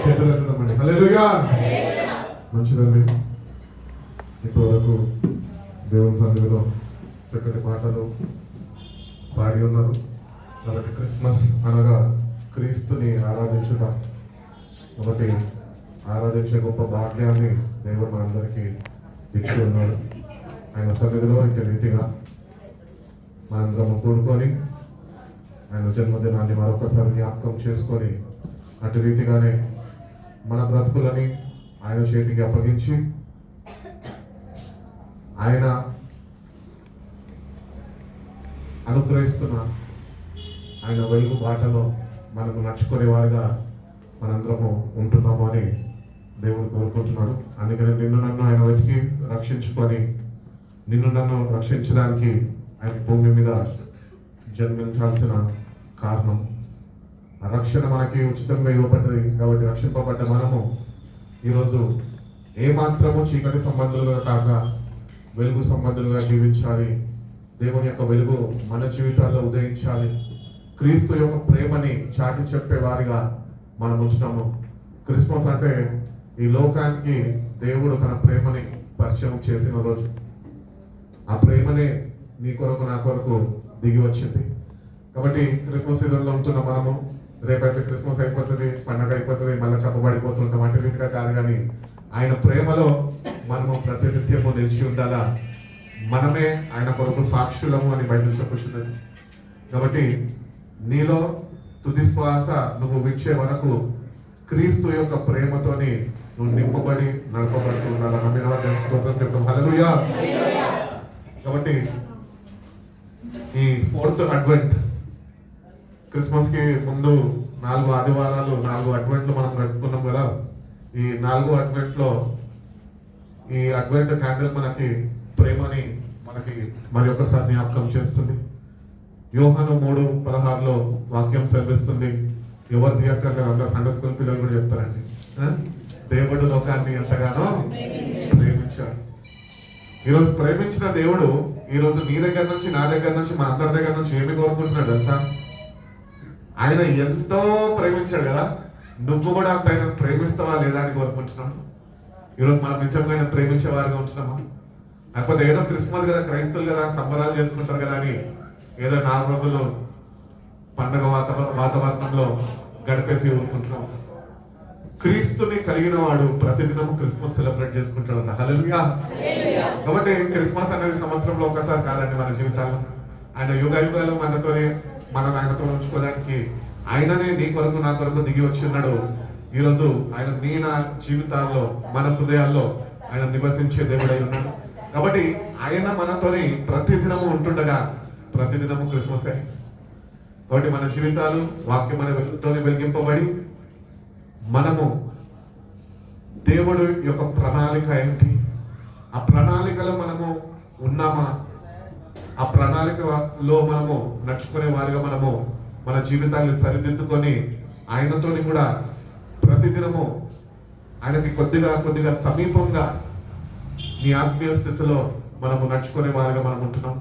చేతులు ఎత్తుదామండి. హల్లెలూయా. మంచిదండి. ఇప్పటివరకు దేవుని సన్నిధిలో చక్కటి పాటలు పాడి ఉన్నారు. కాబట్టి క్రిస్మస్ అనగా క్రీస్తుని ఆరాధించుట. కాబట్టి ఆరాధించే గొప్ప భాగ్యాన్ని దేవుడు మనందరికీ ఇచ్చి ఉన్నాడు. ఆయన సన్నిధిలో ఇంత రీతిగా మనందరం కూడుకొని ఆయన జన్మదినాన్ని మరొకసారి జ్ఞాపకం చేసుకొని అటు రీతిగానే మన బ్రతుకులని ఆయన చేతికి అప్పగించి ఆయన అనుగ్రహిస్తున్న ఆయన వెలుగు బాటలో మనము నడుచుకునే వారిగా మనందరము ఉంటున్నాము అని దేవుడు కోరుకుంటున్నాడు. అందుకని నిన్ను నన్ను ఆయన వెతికి రక్షించుకొని నిన్ను నన్ను రక్షించడానికి ఆయన భూమి మీద జన్మించాల్సిన కారణం ఆ రక్షణ మనకి ఉచితంగా ఇవ్వబడ్డది. కాబట్టి రక్షింపబడ్డ మనము ఈరోజు ఏమాత్రము చీకటి సంబంధులుగా కాక వెలుగు సంబంధులుగా జీవించాలి. దేవుని యొక్క వెలుగు మన జీవితాల్లో ఉదయించాలి. క్రీస్తు యొక్క ప్రేమని చాటి చెప్పే వారిగా మనం ఉంటున్నాము. క్రిస్మస్ అంటే ఈ లోకానికి దేవుడు తన ప్రేమని పరిచయం చేసిన రోజు. ఆ ప్రేమనే నీ కొరకు నా కొరకు దిగి వచ్చింది. కాబట్టి క్రిస్మస్ సీజన్లో ఉంటున్న మనము రేపైతే క్రిస్మస్ అయిపోతుంది, పండగ అయిపోతుంది, మళ్ళీ చెప్పబడిపోతుంటాం. అటు రీతిగా కాదు, కానీ ఆయన ప్రేమలో మనము ప్రతినిత్యము నిలిచి ఉండాలా. మనమే ఆయన కొరకు సాక్షులము అని బైబిల్ చెప్పుచున్నది. కాబట్టి నీలో తుది శ్వాస నువ్వు విచ్చే వరకు క్రీస్తు యొక్క ప్రేమతోని నువ్వు నింపబడి నడపబడుతూ ఉండాలి. నమ్మిన వారిని స్తోత్రం చెప్తాం. హల్లెలూయా. కాబట్టి ఈ 4th అడ్వెంట్, క్రిస్మస్కి ముందు 4 ఆదివారాలు 4 అడ్వెంట్లు మనం నడుపుకున్నాం కదా. ఈ 4 అడ్వెంట్లో ఈ అడ్వెంట్ క్యాండిల్ మనకి ప్రేమని మనకి మరి ఒకసారి జ్ఞాపకం చేస్తుంది. యోహాను 3:16 వాక్యం సెలవిస్తుంది. ఎవరు తీయక్కర్లేదు, అందరూ సండే స్కూల్ పిల్లలు కూడా చెప్తారండి. దేవుడు లోకాన్ని ఎంతగానో ప్రేమించాడు. ఈరోజు ప్రేమించిన దేవుడు ఈరోజు నీ దగ్గర నుంచి, నా దగ్గర నుంచి, మన అందరి దగ్గర నుంచి ఏమి కోరుకుంటున్నాడు తెలుసా? ఆయన ఎంతో ప్రేమించాడు కదా, నువ్వు కూడా అంత ఆయన ప్రేమిస్తావా లేదా అని కోరుకుంటున్నాడు. ఈరోజు మనం నిజంగా ఆయన ప్రేమించే వారిగా ఉంటున్నామా? లేకపోతే ఏదో క్రిస్మస్ కదా, క్రైస్తవులు కదా, సంబరాలు చేసుకుంటారు కదా అని ఏదో 4 రోజులు పండగ వాతావరణంలో గడిపేసి ఊరుకుంటున్నాం. క్రీస్తుని కలిగిన వాడు ప్రతిదినం క్రిస్మస్ సెలబ్రేట్ చేసుకుంటాడు. హల్లెలూయా. కాబట్టి క్రిస్మస్ అనేది సంవత్సరంలో ఒకసారి కాదండి మన జీవితాల్లో. ఆయన యుగ యుగాలు ఆయనతో ఉంచుకోవడానికి ఆయననే నీ కొరకు నా కొరకు దిగి వచ్చి ఉన్నాడు. ఈరోజు ఆయన నీ నా జీవితాల్లో మన హృదయాల్లో ఆయన నివసించే దేవుడై ఉన్నాడు. కాబట్టి ఆయన మనతోని ప్రతిదినము ఉంటుండగా ప్రతిదినము క్రిస్మసే. కాబట్టి మన జీవితాలు వాక్యం అనే వెలుగుతోనే వెలిగింపబడి మనము దేవుడు యొక్క ప్రణాళిక ఏంటి, ఆ ప్రణాళికలో మనము ఉన్నామా, ఆ ప్రణాళికలో మనము నడుచుకునే వారిగా మనము మన జీవితాన్ని సరిదిద్దుకొని ఆయనతోని కూడా ప్రతిదినము ఆయనకి కొద్దిగా సమీపంగా నీ ఆత్మీయ స్థితిలో మనము నడుచుకునే వారిగా మనం ఉంటున్నాం.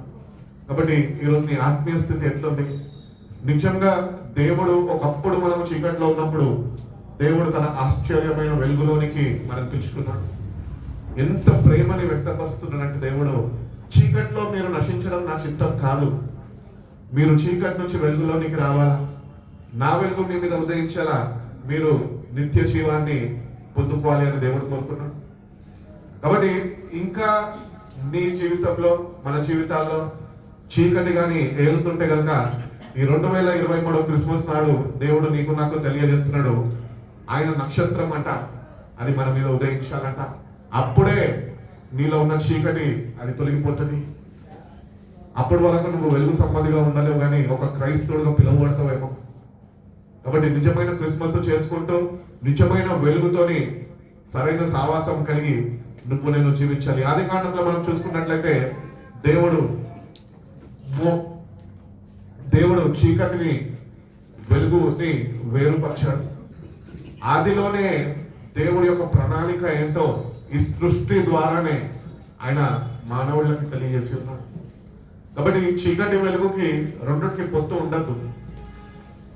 కాబట్టి ఈరోజు నీ ఆత్మీయ స్థితి ఎట్లుంది? నిజంగా దేవుడు ఒకప్పుడు మనము చీకట్లో ఉన్నప్పుడు దేవుడు తన ఆశ్చర్యమైన వెలుగులోనికి మనం పిలుచుకున్నాడు. ఎంత ప్రేమని వ్యక్తపరుస్తున్నాడంటే దేవుడు, చీకట్లో మీరు నశించడం నా చిత్తం కాదు, మీరు చీకటి నుంచి వెలుగులోనికి రావాలా, నా వెలుగు మీ మీద ఉదయించాలా, మీరు నిత్య జీవాన్ని పొందుకోవాలి అని దేవుడు కోరుకున్నాడు. కాబట్టి ఇంకా నీ జీవితంలో మన జీవితాల్లో చీకటి కానీ ఏలుతుంటే కనుక ఈ 2023 క్రిస్మస్ నాడు దేవుడు నీకు నాకు తెలియజేస్తున్నాడు, ఆయన నక్షత్రం అంట, అది మన మీద ఉదయించాలంట. అప్పుడే నీలో ఉన్న చీకటి అది తొలగిపోతుంది. అప్పటి వరకు నువ్వు వెలుగు సంబంధిగా ఉండలేవు, కానీ ఒక క్రైస్తవుడిగా పిలువబడతావేమో. కాబట్టి నిజమైన క్రిస్మస్ చేసుకుంటూ నిజమైన వెలుగుతోని సరైన సావాసం కలిగి నువ్వు నేను జీవించాలి. ఆది కాండంలో మనం చూసుకున్నట్లయితే దేవుడు చీకటిని వెలుగుని వేరుపరిచాడు. ఆదిలోనే దేవుడి యొక్క ప్రణాళిక ఏంటో ఈ సృష్టి ద్వారానే ఆయన మానవుళ్ళకి తెలియజేసి ఉన్నాడు. కాబట్టి చీకటి వెలుగుకి రెండుకి పొత్తు ఉండద్దు.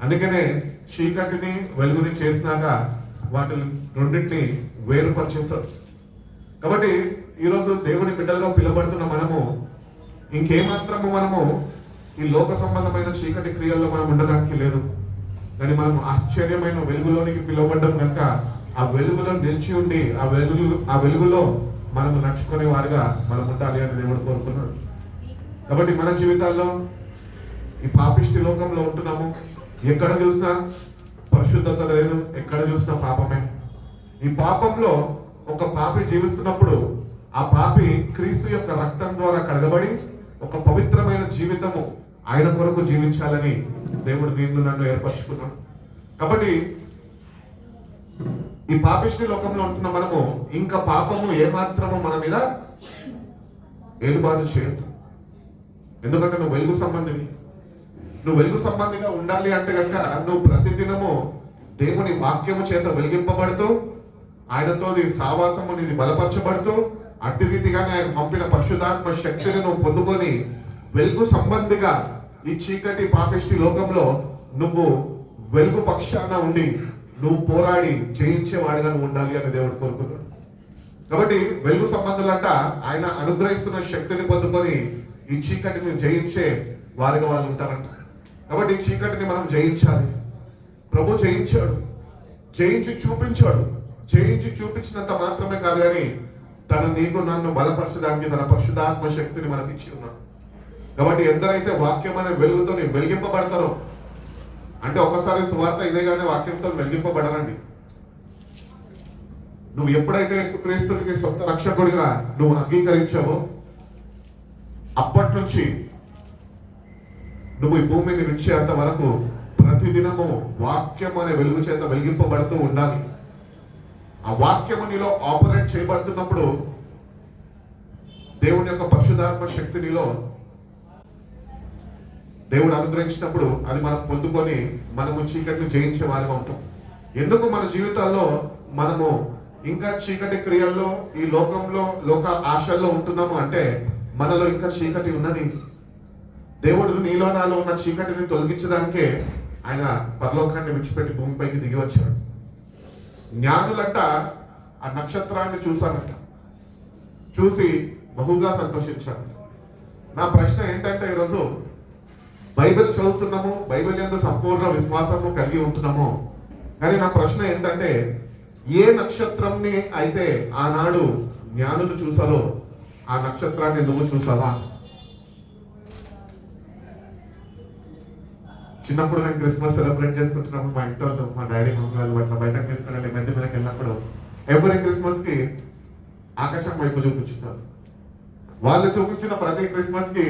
అందుకనే చీకటిని వెలుగుని చేసినాక వాటిని రెండింటిని వేరుపరిచేశాడు. కాబట్టి ఈరోజు దేవుని బిడ్డలుగా పిలువబడుతున్న మనము ఇంకేమాత్రము మనము ఈ లోక సంబంధమైన చీకటి క్రియల్లో మనం ఉండడానికి లేదు. కానీ మనం ఆశ్చర్యమైన వెలుగులోనికి పిలువబడ్డం కనుక ఆ వెలుగులో నిలిచి ఉండి ఆ వెలుగులో మనము నడుచుకునే వారిగా మనం ఉండాలి అని దేవుడు కోరుకున్నాడు. కాబట్టి మన జీవితాల్లో ఈ పాపిష్టి లోకంలో ఉంటున్నాము. ఎక్కడ చూసినా పరిశుద్ధత లేదు, ఎక్కడ చూసినా పాపమే. ఈ పాపంలో ఒక పాపి జీవిస్తున్నప్పుడు ఆ పాపి క్రీస్తు యొక్క రక్తం ద్వారా కడగబడి ఒక పవిత్రమైన జీవితము ఆయన కొరకు జీవించాలని దేవుడు నిన్ను నన్ను ఏర్పరచుకున్నాడు. కాబట్టి ఈ పాపిష్టి లోకంలో ఉంటున్న మనము ఇంకా పాపము ఏమాత్రము మన మీద ఏలుబాటు చేయదు. ఎందుకంటే నువ్వు వెలుగు సంబంధిని. నువ్వు వెలుగు సంబంధిగా ఉండాలి అంటే కనుక నువ్వు ప్రతిదినము దేవుని వాక్యము చేత వెలిగింపబడుతూ ఆయనతో సావాసము నీది బలపరచబడుతూ అట్టి రీతిగానే ఆయన పంపిన పరిశుద్ధాత్మ శక్తిని నువ్వు పొందుకొని వెలుగు సంబంధిగా ఈ చీకటి పాపిష్టి లోకంలో నువ్వు వెలుగు పక్షాన ఉండి నువ్వు పోరాడి జయించేవాడిగా నువ్వు ఉండాలి అని దేవుడు కోరుకున్నాడు. కాబట్టి వెలుగు సంబంధులంట ఆయన అనుగ్రహిస్తున్న శక్తిని పొందుకొని ఈ చీకటిని జయించే వారిగా వాళ్ళు ఉంటారంట. కాబట్టి ఈ చీకటిని మనం జయించాలి. ప్రభు జయించాడు, జయించి చూపించాడు. జయించి చూపించినంత మాత్రమే కాదు కానీ తను నీకు నన్ను బలపరచడానికి తన పరిశుద్ధాత్మ శక్తిని మనకి ఇచ్చి ఉన్నాడు. కాబట్టి ఎందరైతే వాక్యం అనే వెలుగుతో వెలిగింపబడతారో, అంటే ఒకసారి సువార్త ఇదే కానీ వాక్యంతో వెలిగింపబడరండి. నువ్వు ఎప్పుడైతే యేసుక్రీస్తునికి సొంత రక్షకుడిగా నువ్వు అంగీకరించావో అప్పటి నుంచి నువ్వు ఈ భూమిని విడిచేంత వరకు ప్రతిదినము వాక్యం అనే వెలుగు చేత వెలిగింపబడుతూ ఉండాలి. ఆ వాక్యము నీలో ఆపరేట్ చేయబడుతున్నప్పుడు దేవుని యొక్క పరిశుద్ధాత్మ శక్తి నీలో దేవుడు అనుగ్రహించినప్పుడు అది మనం పొందుకొని మనము చీకటిని జయించే వారిగా ఉంటాం. ఎందుకు మన జీవితాల్లో మనము ఇంకా చీకటి క్రియల్లో ఈ లోకంలో లోక ఆశల్లో ఉంటున్నాము అంటే మనలో ఇంకా చీకటి ఉన్నది. దేవుడు నీలో నాలో ఉన్న చీకటిని తొలగించడానికే ఆయన పరలోకాన్ని విడిచిపెట్టి భూమిపైకి దిగి వచ్చాడు. జ్ఞానులంట ఆ నక్షత్రాన్ని చూశారంట, చూసి బహుగా సంతోషించారు. నా ప్రశ్న ఏంటంటే ఈరోజు బైబిల్ చదువుతున్నాము, బైబిల్ యందు సంపూర్ణ విశ్వాసము కలిగి ఉంటున్నాము. కానీ నా ప్రశ్న ఏంటంటే ఏ నక్షత్రంని అయితే ఆనాడు జ్ఞానులు చూసారో ఆ నక్షత్రాన్ని నువ్వు చూసావా? చిన్నప్పుడు నేను క్రిస్మస్ సెలబ్రేట్ చేసుకుంటున్నప్పుడు మా ఇంట్లో మా డాడీ మమ్మీ వాళ్ళు అట్లా బయటకు తీసుకుని వెళ్ళి మధ్య మీదకి వెళ్ళినప్పుడు ఎవరి క్రిస్మస్ కి ఆకాశం వైపు చూపించున్నారు. వాళ్ళు చూపించిన ప్రతి క్రిస్మస్ కి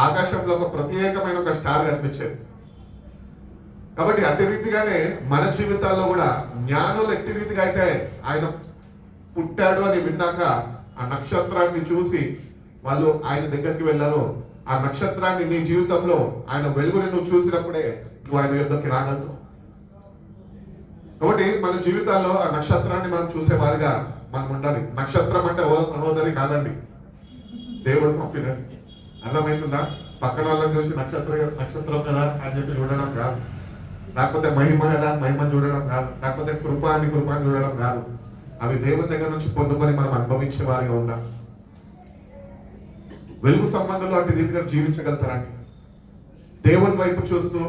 ఆకాశంలో ఒక ప్రత్యేకమైన ఒక స్టార్ కనిపించేది. కాబట్టి అట్టి రీతిగానే మన జీవితాల్లో కూడా జ్ఞానులు ఎట్టి రీతిగా అయితే ఆయన పుట్టాడు అని విన్నాక ఆ నక్షత్రాన్ని చూసి వాళ్ళు ఆయన దగ్గరికి వెళ్ళారో ఆ నక్షత్రాన్ని నీ జీవితంలో ఆయన వెలుగుని నువ్వు చూసినప్పుడే నువ్వు ఆయన యుద్ధకి రాగలుగుతావు. కాబట్టి మన జీవితాల్లో ఆ నక్షత్రాన్ని మనం చూసేవారిగా మనం ఉండాలి. నక్షత్రం అంటే ఓ సహోదరి కాదండి, దేవుడు పంపినది. అర్థమవుతుందా? పక్కన వాళ్ళని చూసి నక్షత్రం కదా అని చెప్పి చూడడం కాదు, లేకపోతే మహిమ కదా మహిమను చూడడం కాదు, లేకపోతే కృపాన్ని చూడడం కాదు. అవి దేవుని దగ్గర నుంచి పొందుకొని మనం అనుభవించే వారిగా ఉండాలి. వెలుగు సంబంధంలో అటు రీతిగా జీవించగలుగుతారండి. దేవుని వైపు చూస్తూ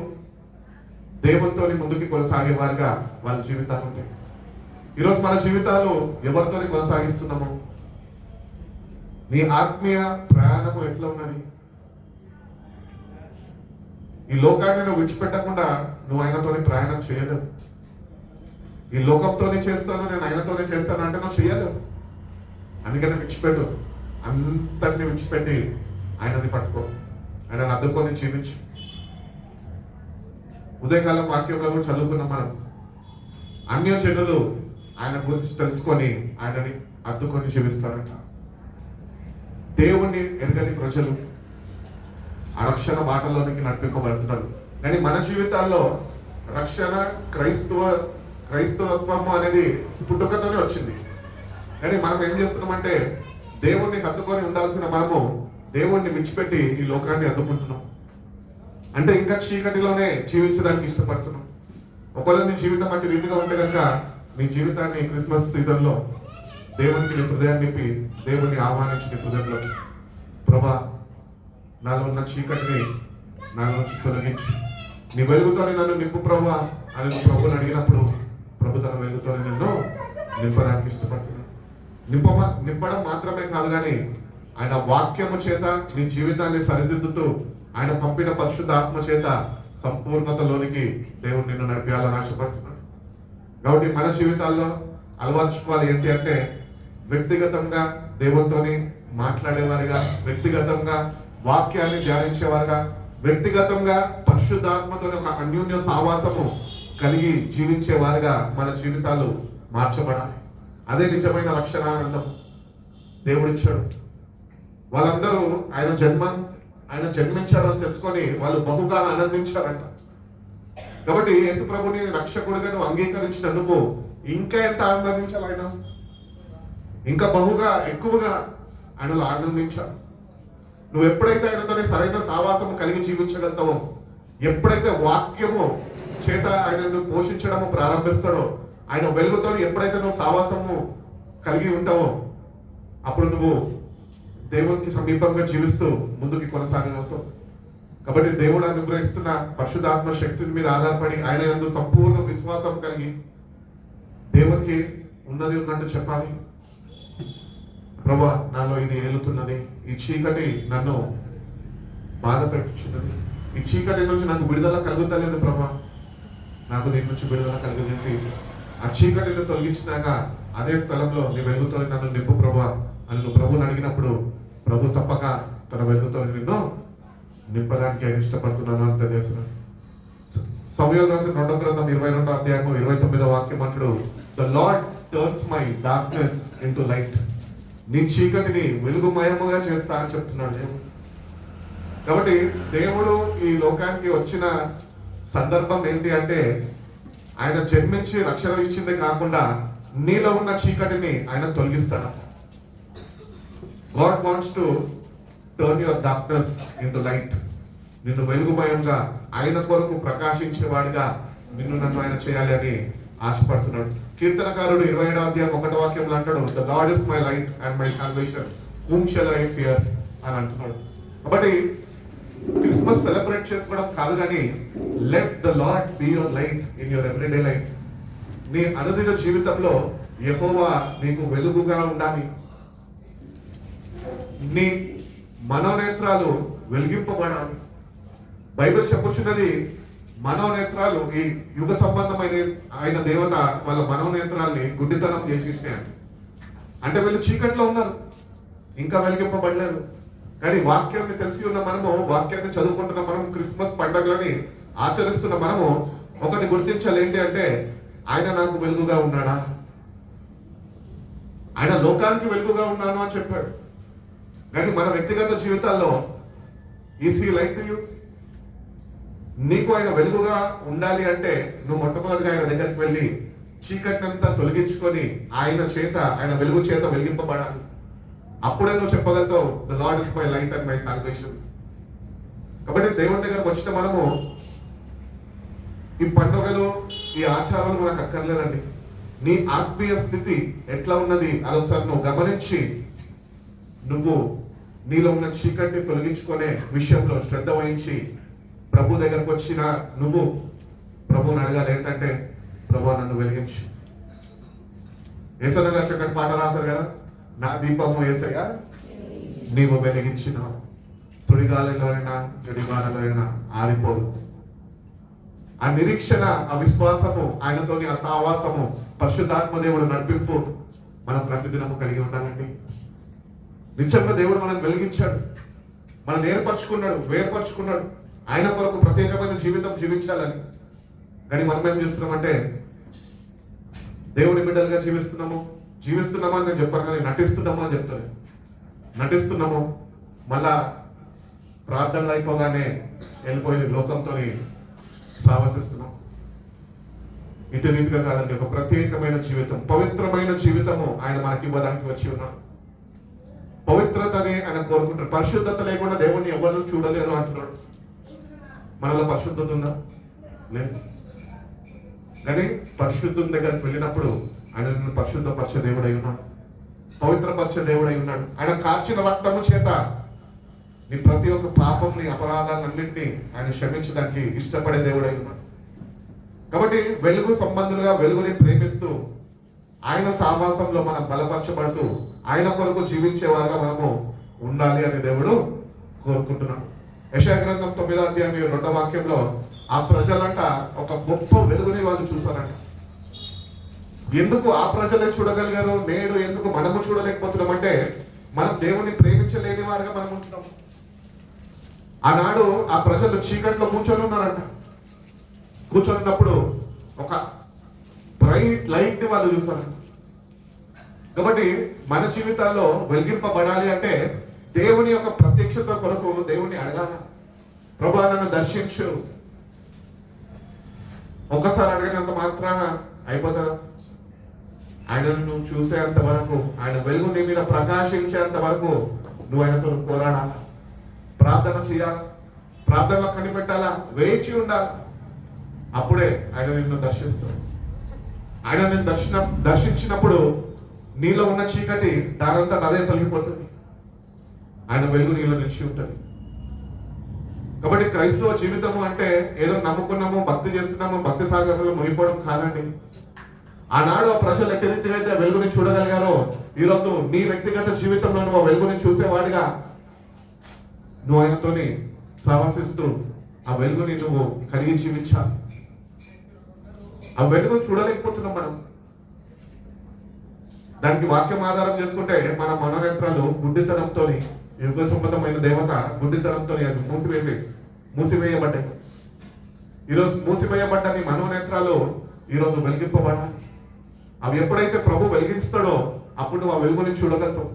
దేవునితో ముందుకు కొనసాగే వారిగా వాళ్ళ జీవితాలు ఉంటాయి. ఈరోజు మన జీవితాలు ఎవరితో కొనసాగిస్తున్నాము? నీ ఆత్మీయ ప్రయాణము ఎట్లా ఉన్నది? ఈ లోకాన్ని నువ్వు విడిచిపెట్టకుండా నువ్వు ఆయనతోనే ప్రయాణం చేయలేవు. ఈ లోకంతోనే చేస్తాను, నేను ఆయనతోనే చేస్తాను అంటే నువ్వు చేయలేవు. అందుకని విడిచిపెట్టు, అంతటిని విడిచిపెట్టి ఆయనని పట్టుకో, ఆయనను అద్దుకొని జీవించు. ఉదయకాలం వాక్యంలో కూడా చదువుకున్నాం మనం. అన్యజనులు ఆయన గురించి తెలుసుకొని ఆయనని అద్దుకొని జీవిస్తారంట. దేవుణ్ణి ఎరగని ప్రజలు ఆ రక్షణ బాటలోనికి నడిపింపబడుతున్నారు. కానీ మన జీవితాల్లో రక్షణ క్రైస్తవత్వము అనేది పుట్టుకతోనే వచ్చింది. కానీ మనం ఏం చేస్తున్నామంటే దేవుణ్ణి హత్తుకొని ఉండాల్సిన మనము దేవుణ్ణి విడిచిపెట్టి ఈ లోకాన్ని అద్దుకుంటున్నాం. అంటే ఇంకా చీకటిలోనే జీవించడానికి ఇష్టపడుతున్నాం. ఒకవేళ నీ జీవితం అంటే రీతిగా ఉంటే కనుక నీ జీవితాన్ని క్రిస్మస్ సీజన్లో దేవునికి నీ హృదయాన్ని నింపి దేవుణ్ణి ఆహ్వానించి నీ హృదయంలోకి, ప్రభా నాలో ఉన్న చీకటిని నాలో నుంచి తొలగించు, నీ వెలుగుతోనే నన్ను నింపు ప్రభా అని నువ్వు ప్రభుని అడిగినప్పుడు ప్రభు తన వెలుగుతోనే నిన్ను నింపడానికి ఇష్టపడుతున్నాడు. నింపడం మాత్రమే కాదు కానీ ఆయన వాక్యము చేత నీ జీవితాన్ని సరిదిద్దుతూ ఆయన పంపిన పరిశుద్ధ ఆత్మ చేత సంపూర్ణతలోనికి దేవుడు నిన్ను నడిపేయాలని ఆశపడుతున్నాడు. కాబట్టి మన జీవితాల్లో అలవర్చుకోవాలి ఏంటి అంటే వ్యక్తిగతంగా దేవునితోని మాట్లాడేవారిగా, వ్యక్తిగతంగా వాక్యాన్ని ధ్యానించేవారుగా, వ్యక్తిగతంగా పరిశుద్ధాత్మతో ఒక అన్యోన్య సావాసము కలిగి జీవించేవారుగా మన జీవితాలు మార్చబడాలి. అదే నిజమైన రక్షణానందం దేవుడిచ్చాడు. వాళ్ళందరూ ఆయన జన్మించాడు అని తెలుసుకొని వాళ్ళు బహుగా ఆనందించారంట. కాబట్టి యేసు ప్రభుని రక్షకుడిగా నువ్వు అంగీకరించిన నువ్వు ఇంకా ఎంత ఆనందించాలి, ఆయన ఇంకా బహుగా ఎక్కువగా ఆయనలో ఆనందించాలి. నువ్వు ఎప్పుడైతే ఆయనతోనే సరైన సావాసము కలిగి జీవించగలుగుతావో, ఎప్పుడైతే వాక్యము చేత ఆయనను పోషించడము ప్రారంభిస్తాడో, ఆయన వెలుగుతో ఎప్పుడైతే నువ్వు సావాసము కలిగి ఉంటావో అప్పుడు నువ్వు దేవునికి సమీపంగా జీవిస్తూ ముందుకు కొనసాగలుగుతావు. కాబట్టి దేవుడు అనుగ్రహిస్తున్న పరిశుద్ధాత్మ శక్తి మీద ఆధారపడి ఆయన యందు సంపూర్ణ విశ్వాసం కలిగి దేవునికి ఉన్నది ఉన్నట్టు చెప్పాలి. ప్రభా నాలో ఇది ఏలుతున్నది, ఈ చీకటి నన్ను బాధ పెట్టుచున్నది, ఈ చీకటి నుంచి నాకు విడుదల కలుగుతలేదు ప్రభా, నాకు దీని నుంచి విడుదల కలుగజేసి ఆ చీకటిని తొలగించినాక అదే స్థలంలో నీ వెలుగుతో నన్ను నింపు ప్రభా అని నువ్వు ప్రభుని అడిగినప్పుడు ప్రభు తప్పక తన వెలుగుతో నిన్ను నింపడానికి ఆయన ఇష్టపడుతున్నాను అని తెలియజేస్తున్నాను. సమూయేలు రాసిన 2వ గ్రంథం 22వ అధ్యాయము 29వ వాక్యం అంటాడు, the lord turns my darkness into light. నీ చీకటిని వెలుగుమయముగా చేస్తా అని చెప్తున్నాడు దేవుడు. కాబట్టి దేవుడు ఈ లోకానికి వచ్చిన సందర్భం ఏంటి అంటే ఆయన జన్మించి రక్షణ ఇచ్చిందే కాకుండా నీలో ఉన్న చీకటిని ఆయన తొలగిస్తాడు. God wants to turn your darkness into light. నిన్ను వెలుగుమయంగా ఆయన కొరకు ప్రకాశించేవాడిగా నిన్ను నన్ను ఆయన చేయాలి అని ఆశపడుతున్నాడు. కీర్తనకారుడు 27వ అధ్యాయం 1వ వాక్యంలో అంటాడు, the lord is my light and my salvation, whom shall I fear అని అంటున్నాడు. కాబట్టి క్రిస్మస్ సెలబ్రేట్ చేసుకోవడం కాదు కానీ let the lord be your light in your everyday life. నీ అనుదిన జీవితంలో యెహోవా నీకు వెలుగుగా ఉండాలి. నీ మనోనేత్రాలు వెలిగింపబడాలి. బైబిల్ చెప్పుచున్నది మనోనేత్రాలు, ఈ యుగ సంబంధమైన ఆయన దేవత వాళ్ళ మనోనేత్రాల్ని గుడ్డితనం చేసేసినాయంట. అంటే వీళ్ళు చీకట్లో ఉన్నారు, ఇంకా వెలిగింపబడలేదు. కానీ వాక్యాన్ని తెలిసి ఉన్న మనము, వాక్యాన్ని చదువుకుంటున్న మనము, క్రిస్మస్ పండుగలని ఆచరిస్తున్న మనము ఒకటి గుర్తించాలి ఏంటి అంటే ఆయన నాకు వెలుగుగా ఉన్నాడా, ఆయన లోకానికి వెలుగుగా ఉన్నాను అని చెప్పాడు. కానీ మన వ్యక్తిగత జీవితాల్లో is he light to you? నీకు ఆయన వెలుగుగా ఉండాలి అంటే నువ్వు మొట్టమొదటిగా ఆయన దగ్గరికి వెళ్ళి చీకటినంతా తొలగించుకొని ఆయన వెలుగు చేత వెలిగింపబడాలి. అప్పుడే నువ్వు చెప్పగలుగుతావు, the lord is my light and my salvation. కాబట్టి దేవుని దగ్గరకు వచ్చిన మనము ఈ పండుగలు, ఈ ఆచారాలు మనకు అక్కర్లేదండి. నీ ఆత్మీయ స్థితి ఎట్లా ఉన్నది అదొకసారి నువ్వు గమనించి నువ్వు నీలో ఉన్న చీకటిని తొలగించుకునే విషయంలో శ్రద్ధ వహించి ప్రభు దగ్గరకు వచ్చిన నువ్వు ప్రభుని అడగాలి ఏంటంటే, ప్రభు నన్ను వెలిగించు. యేసయ్య గారు చక్కటి పాట రాశారు కదా, నా దీపము యేసయ్య నీవు వెలిగించిన, సుడిగాలిలో అయినా జడిగాలిలో అయినా ఆరిపోదు. ఆ నిరీక్షణ, ఆ విశ్వాసము, ఆయనతోని ఆ సావాసము, పరిశుద్ధాత్మ దేవుడు నడిపింపు మనం ప్రతిదినము కలిగి ఉండాలండి. నిత్యంగా దేవుడు మనం వెలిగించాడు, మనం వేర్పరచుకున్నాడు ఆయన కొరకు ప్రత్యేకమైన జీవితం జీవించాలని. కానీ మనం ఏం చేస్తున్నామంటే దేవుని బిడ్డలుగా జీవిస్తున్నామా అని నేను చెప్పాను, కానీ నటిస్తున్నామా అని చెప్తాను. నటిస్తున్నాము, మళ్ళా ప్రార్థనలు అయిపోగానే వెళ్ళిపోయి లోకంతో సావసిస్తున్నాం. ఇటు రీతిగా కాదండి, ఒక ప్రత్యేకమైన జీవితం, పవిత్రమైన జీవితము ఆయన మనకి ఇవ్వడానికి వచ్చి ఉన్నాడు. పవిత్రతని ఆయన కోరుకుంటాడు. పరిశుద్ధత లేకుండా దేవుణ్ణి ఎవరు చూడలేరు అంటున్నాడు. మనలో పరిశుద్ధత ఉందా? లేదు. కానీ పరిశుద్ధుని దగ్గరికి వెళ్ళినప్పుడు ఆయన నిన్ను పరిశుద్ధపరిచే దేవుడై ఉన్నాడు, పవిత్రపరిచే దేవుడై ఉన్నాడు. ఆయన కార్చిన రక్తము చేత నీ ప్రతి ఒక్క పాపంని, అపరాధాలన్నింటినీ ఆయన క్షమించడానికి ఇష్టపడే దేవుడై ఉన్నాడు. కాబట్టి వెలుగు సంబంధులుగా వెలుగుని ప్రేమిస్తూ ఆయన సావాసంలో మనం బలపరచబడుతూ ఆయన కొరకు జీవించేవారుగా మనము ఉండాలి అని దేవుడు కోరుకుంటున్నాడు. యెషయా గ్రంథం 9వ అధ్యాయం 2వ వాక్యంలో ఆ ప్రజలంట ఒక గొప్ప వెలుగుని వాళ్ళు చూసారంట. ఎందుకు ఆ ప్రజలే చూడగలిగారు, నేడు ఎందుకు మనము చూడలేకపోతున్నాం అంటే మనం దేవుణ్ణి ప్రేమించలేని వారుగా మనం ఉంటున్నాం. ఆనాడు ఆ ప్రజలు చీకట్లో కూర్చొని ఉన్నారంట. కూర్చొని ఉన్నప్పుడు ఒక బ్రైట్ లైట్ ని వాళ్ళు చూసారు. కాబట్టి మన జీవితాల్లో వెలిగింపబడాలి అంటే దేవుని యొక్క ప్రత్యక్షత కొరకు దేవుని అడగాల. ప్రభువా నన్ను దర్శించు. ఒక్కసారి అడిగినంత మాత్రాన అయిపోతుందా? ఆయనను నువ్వు చూసేంత వరకు, ఆయన వెలుగు నీ మీద ప్రకాశించేంత వరకు నువ్వు ఆయనతో పోరాడాలా, ప్రార్థన చేయాలా, ప్రార్థనలో కనిపెట్టాలా, వేచి ఉండాలా. అప్పుడే ఆయన నిన్ను దర్శిస్తాడు. ఆయన నిన్ను దర్శించినప్పుడు నీలో ఉన్న చీకటి దానంతా అదే తొలగిపోతుంది. ఆయన వెలుగు నీలో నిలిచి ఉంటుంది. కాబట్టి క్రైస్తవ జీవితము అంటే ఏదో నమ్ముకున్నాము, భక్తి చేస్తున్నాము, భక్తి సాగరంలో మునిగిపోవడం కాదండి. ఆనాడు ఆ ప్రజలు ఎట్టి రీతిగా అయితే వెలుగుని చూడగలిగారో, ఈరోజు నీ వ్యక్తిగత జీవితంలో నువ్వు వెలుగుని చూసేవాడిగా నువ్వు ఆయనతోని సహవసిస్తూ ఆ వెలుగుని నువ్వు కలిగి జీవించాలి. ఆ వెలుగు చూడలేకపోతున్నాం మనం. దానికి వాక్యం ఆధారం చేసుకుంటే మన మనోనేత్రాలు గుడ్డితనంతో, యుగ సంబంధమైన దేవత గుడ్డితనంతో అది మూసివేయబడ్డాయి. ఈరోజు మూసివేయబడ్డ నీ మనోనేత్రాలు ఈరోజు వెలిగింపబడాలి. అవి ఎప్పుడైతే ప్రభు వెలిగిస్తాడో అప్పుడు నువ్వు ఆ వెలుగుని చూడగలుగుతావు.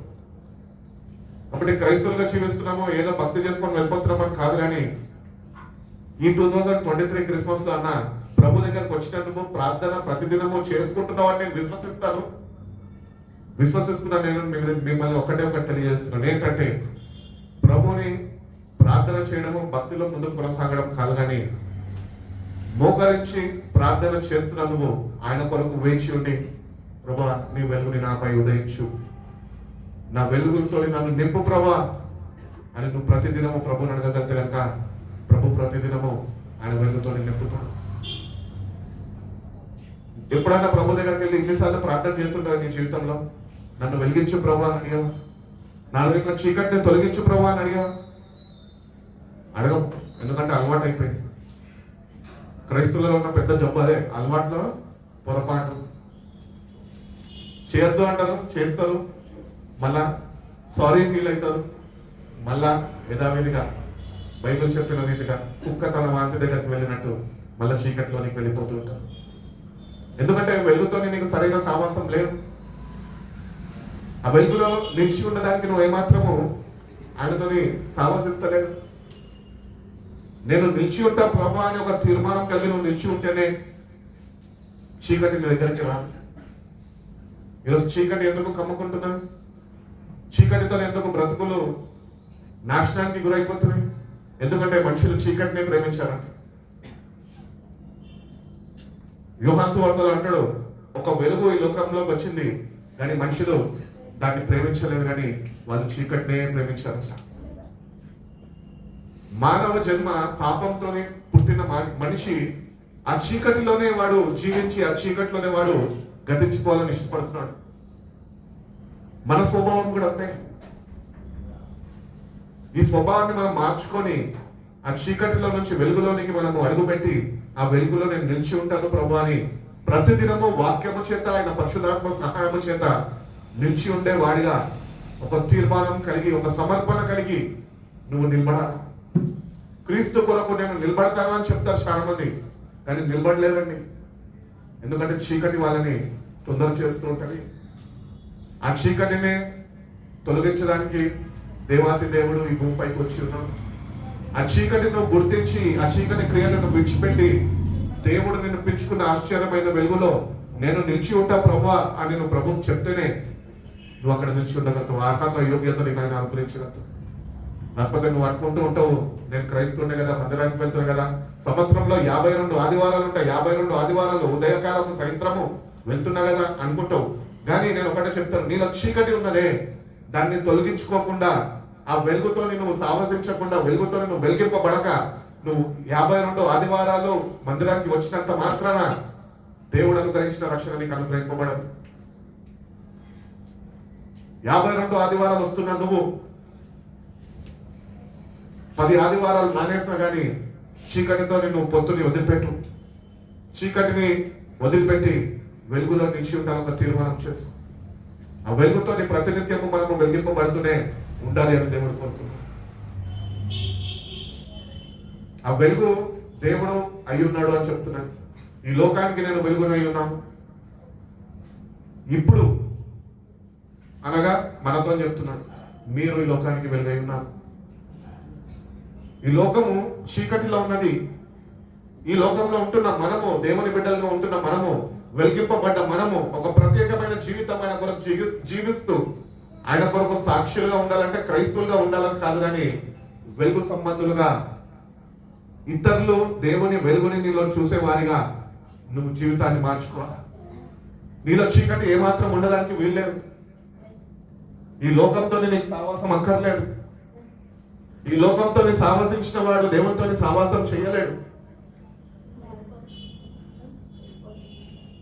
కాబట్టి క్రైస్తవులుగా జీవిస్తున్నాము, ఏదో భక్తి చేసుకొని వెళ్ళిపోతున్నామని కాదు. కానీ ఈ 2023 క్రిస్మస్ లో అన్న ప్రభు దగ్గరకు వచ్చినందుకు ప్రార్థన ప్రతిదినము చేసుకుంటున్నావు అని నేను విశ్వసిస్తున్నాను. నేను మిమ్మల్ని ఒకటి తెలియజేస్తున్నాను. ఏంటంటే ప్రభుని ప్రార్థన చేయడము, భక్తిలో ముందుకు కొనసాగడం కాదు, కానీ మోకరించి ప్రార్థన చేస్తున్నా నువ్వు ఆయన కొరకు వేచి ఉండి, ప్రభా నీ వెలుగుని నాపై ఉదయించు, నా వెలుగుతో నన్ను నింపు ప్రభా అని నువ్వు ప్రతిదినము ప్రభుని అడగగలిగితే కనుక ప్రభు ప్రతిదినము ఆయన వెలుగుతో నింపుతాడు. ఎప్పుడైనా ప్రభు దగ్గరికి వెళ్ళి ఇన్నిసార్లు ప్రార్థన చేస్తుంటావు నీ జీవితంలో? నన్ను వెలిగించు ప్రభా అని అడిగావా? నాలుగు చీకటిని తొలగించు ప్రభా అని అడిగావా? అడగవు. ఎందుకంటే అలవాటు అయిపోయింది. క్రైస్తవులలో ఉన్న పెద్ద జబ్బు అదే, అలవాట్లో పొరపాటు. చేయొద్దు అంటారు, చేస్తారు, మళ్ళా సారీ ఫీల్ అవుతారు, మళ్ళా యథావిధిగా బైబిల్ చెప్పిన రీతిగా కుక్క తన వాంతి దగ్గరికి వెళ్ళినట్టు మళ్ళా చీకటిలోనికి వెళ్ళిపోతూ ఉంటారు. ఎందుకంటే వెలుగుతో నీకు సరైన సావాసం లేదు. ఆ వెలుగులో నిలిచి ఉండడానికి నువ్వు ఏమాత్రము ఆయనతోని సావాసిస్తలేదు. నేను నిలిచి ఉంటా ప్రభా అని ఒక తీర్మానం కలిగి నువ్వు నిలిచి ఉంటేనే చీకటి నీ దగ్గరికి రాదు. ఈరోజు చీకటి ఎందుకు కమ్ముకుంటున్నా? చీకటితో ఎందుకు బ్రతుకులు నాశనానికి గురైపోతున్నాయి? ఎందుకంటే మనుషులు చీకటిని ప్రేమించారంట. యోహాను సువార్తలో అంటాడు, ఒక వెలుగు ఈ లోకంలోకి వచ్చింది కానీ మనుషులు దాన్ని ప్రేమించలేదు, కానీ వాళ్ళు చీకటినే ప్రేమించారంట. మానవ జన్మ పాపంతోనే పుట్టిన మనిషి ఆ చీకటిలోనే వాడు జీవించి ఆ చీకటిలోనే వాడు గతించుకోవాలని ఇష్టపడుతున్నాడు. మన స్వభావం కూడా అంతే. ఈ స్వభావాన్ని మనం మార్చుకొని ఆ చీకటిలో నుంచి వెలుగులోనికి మనము అడుగుపెట్టి ఆ వెలుగులో నేను నిలిచి ఉంటాను ప్రభు అని ప్రతిదినము వాక్యము చేత ఆయన పరిశుద్ధాత్మ సహాయము చేత నిలిచి ఉండే వాడిగా ఒక తీర్మానం కలిగి ఒక సమర్పణ కలిగి నువ్వు నిలబడాలి. క్రీస్తు కొరకు నేను నిలబడతాను అని చెప్తారు చాలా మంది, కానీ నిలబడలేరండి. ఎందుకంటే చీకటి వాళ్ళని తొందర చేస్తూ ఉంటుంది. ఆ చీకటినే తొలగించడానికి దేవాతి దేవుడు ఈ భూమిపైకి వచ్చి ఉన్నాడు. ఆ చీకటిని నువ్వు గుర్తించి ఆ చీకటి క్రియలను విడిచిపెట్టి దేవుడు నిన్ను పెంచుకున్న ఆశ్చర్యమైన వెలుగులో నేను నిలిచి ఉంటా ప్రభువా అని నువ్వు ప్రభువుకు చెప్తేనే నువ్వు అక్కడ నిలిచి ఉండగలుగుతావు. అర్హత యోగ్యత నీకు ఆయన అనుగ్రహించగలుగుతావు. లేకపోతే నువ్వు అనుకుంటూ ఉంటావు, నేను క్రైస్తవునే కదా, మందిరానికి వెళ్తున్నా కదా, సంవత్సరంలో 52 ఆదివారాలు ఉంటాయి, 52 ఆదివారాలు ఉదయకాలము సాయంత్రము వెళ్తున్నా కదా అనుకుంటావు. కానీ నేను ఒకటే చెప్తాను, నీలో చీకటి ఉన్నదే, దాన్ని తొలగించుకోకుండా, ఆ వెలుగుతోని నువ్వు సావసించకుండా, వెలుగుతోని నువ్వు వెలిగింపబడక, నువ్వు 52 ఆదివారాలు మందిరానికి వచ్చినంత మాత్రాన దేవుడు అనుగ్రహించిన రక్షణ నీకు అనుగ్రహింపబడదు. 52 ఆదివారాలు వస్తున్నా నువ్వు 10 ఆదివారాలు మానేసినా కానీ చీకటితో నువ్వు పొత్తుని వదిలిపెట్టు. చీకటిని వదిలిపెట్టి వెలుగులో నిలిచి ఉండాలని ఒక తీర్మానం చేసుకో. ఆ వెలుగుతో ప్రతినిత్యము మనము వెలిగింపబడుతూనే ఉండాలి అని దేవుడు కోరుకున్నాడు. ఆ వెలుగు దేవుడు అయి ఉన్నాడు అని చెప్తున్నాడు. ఈ లోకానికి నేను వెలుగునై ఉన్నాను. ఇప్పుడు అనగా మనతో చెప్తున్నాడు, మీరు ఈ లోకానికి వెలుగై ఉన్నారు. ఈ లోకము చీకటిలో ఉన్నది. ఈ లోకంలో ఉంటున్న మనము, దేవుని బిడ్డలుగా ఉంటున్న మనము, వెలిగింపబడ్డ మనము ఒక ప్రత్యేకమైన జీవితం ఆయన కొరకు జీవిస్తూ ఆయన కొరకు సాక్షులుగా ఉండాలంటే క్రైస్తవులుగా ఉండాలని కాదు, కానీ వెలుగు సంబంధులుగా ఇతరులు దేవుని వెలుగుని నీలో చూసేవారిగా నువ్వు జీవితాన్ని మార్చుకోవాలి. నీలో చీకటి ఏమాత్రం ఉండడానికి వీల్లేదు. ఈ లోకంతో నీకు సావాసం అక్కర్లేదు. ఈ లోకంతో సావాసించిన వాడు దేవునితో సావాసం చేయలేడు.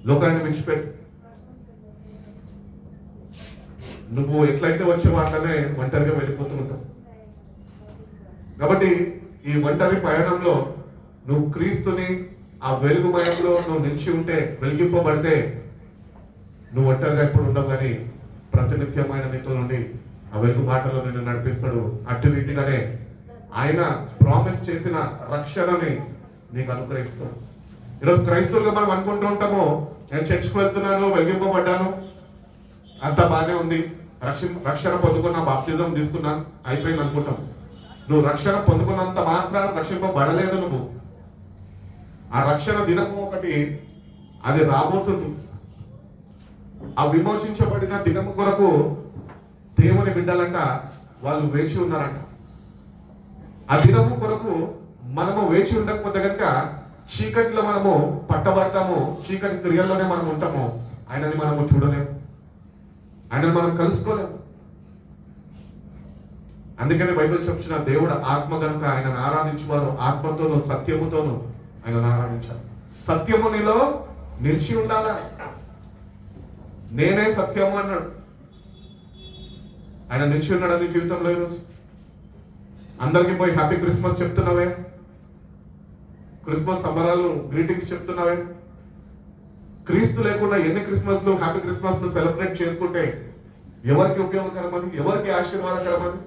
లోకాన్ని విడిచిపెట్టు. నువ్వు ఎట్లయితే వచ్చే వాటినే ఒంటరిగా వెళ్ళిపోతూ ఉంటావు. కాబట్టి ఈ ఒంటరి ప్రయాణంలో నువ్వు క్రీస్తుని ఆ వెలుగుమయంలో నువ్వు నిలిచి ఉంటే, వెలిగింపబడితే నువ్వు ఒంటరిగా ఎప్పుడు ఉండవు, కానీ ప్రతినిత్యమైన నీతో నుండి ఆ వెలుగు బాటలో నిన్ను నడిపిస్తాడు. అట్టి రీతిగానే ఆయన ప్రామిస్ చేసిన రక్షణని నీకు అనుగ్రహిస్తాడు. ఈరోజు క్రైస్తవులుగా మనం అనుకుంటూ ఉంటాము, నేను చర్చికి వెళ్తున్నాను, వెలిగింపబడ్డాను, అంత బాగానే ఉంది, రక్షణ పొందుకున్న, బాప్తిజం తీసుకున్నాను, అయిపోయింది అనుకుంటాం. నువ్వు రక్షణ పొందుకున్నంత మాత్రాన రక్షింపబడలేదు. నువ్వు ఆ రక్షణ దినము ఒకటి అది రాబోతుంది. ఆ విమోచించబడిన దినము కొరకు దేవుని బిడ్డలంట వాళ్ళు వేచి ఉన్నారంట. ఆ దినము కొరకు మనము వేచి ఉండకపోతే కనుక చీకటిలో మనము పట్టబడతాము, చీకటి క్రియల్లోనే మనం ఉంటాము. ఆయనని మనము చూడలేము, ఆయనని మనం కలుసుకోలేము. అందుకని బైబిల్ చెప్తున్న దేవుడు ఆత్మ కనుక ఆయనను ఆరాధించేవారు ఆత్మతోనూ సత్యముతోనూ ఆయనను ఆరాధించాలి. సత్యము నీలో నిలిచి ఉండాలా. నేనే సత్యము అన్నాడు. ఆయన నిలిచి ఉన్నాడు నీ జీవితంలో. ఈరోజు అందరికీ పోయి హ్యాపీ క్రిస్మస్ చెప్తున్నావే, క్రిస్మస్ సంబరాలు గ్రీటింగ్స్ చెప్తున్నావే. క్రీస్తు లేకుండా ఎన్ని క్రిస్మస్లు, హ్యాపీ క్రిస్మస్లు సెలబ్రేట్ చేసుకుంటే ఎవరికి ఉపయోగకరం అది, ఎవరికి ఆశీర్వాదకరం అది?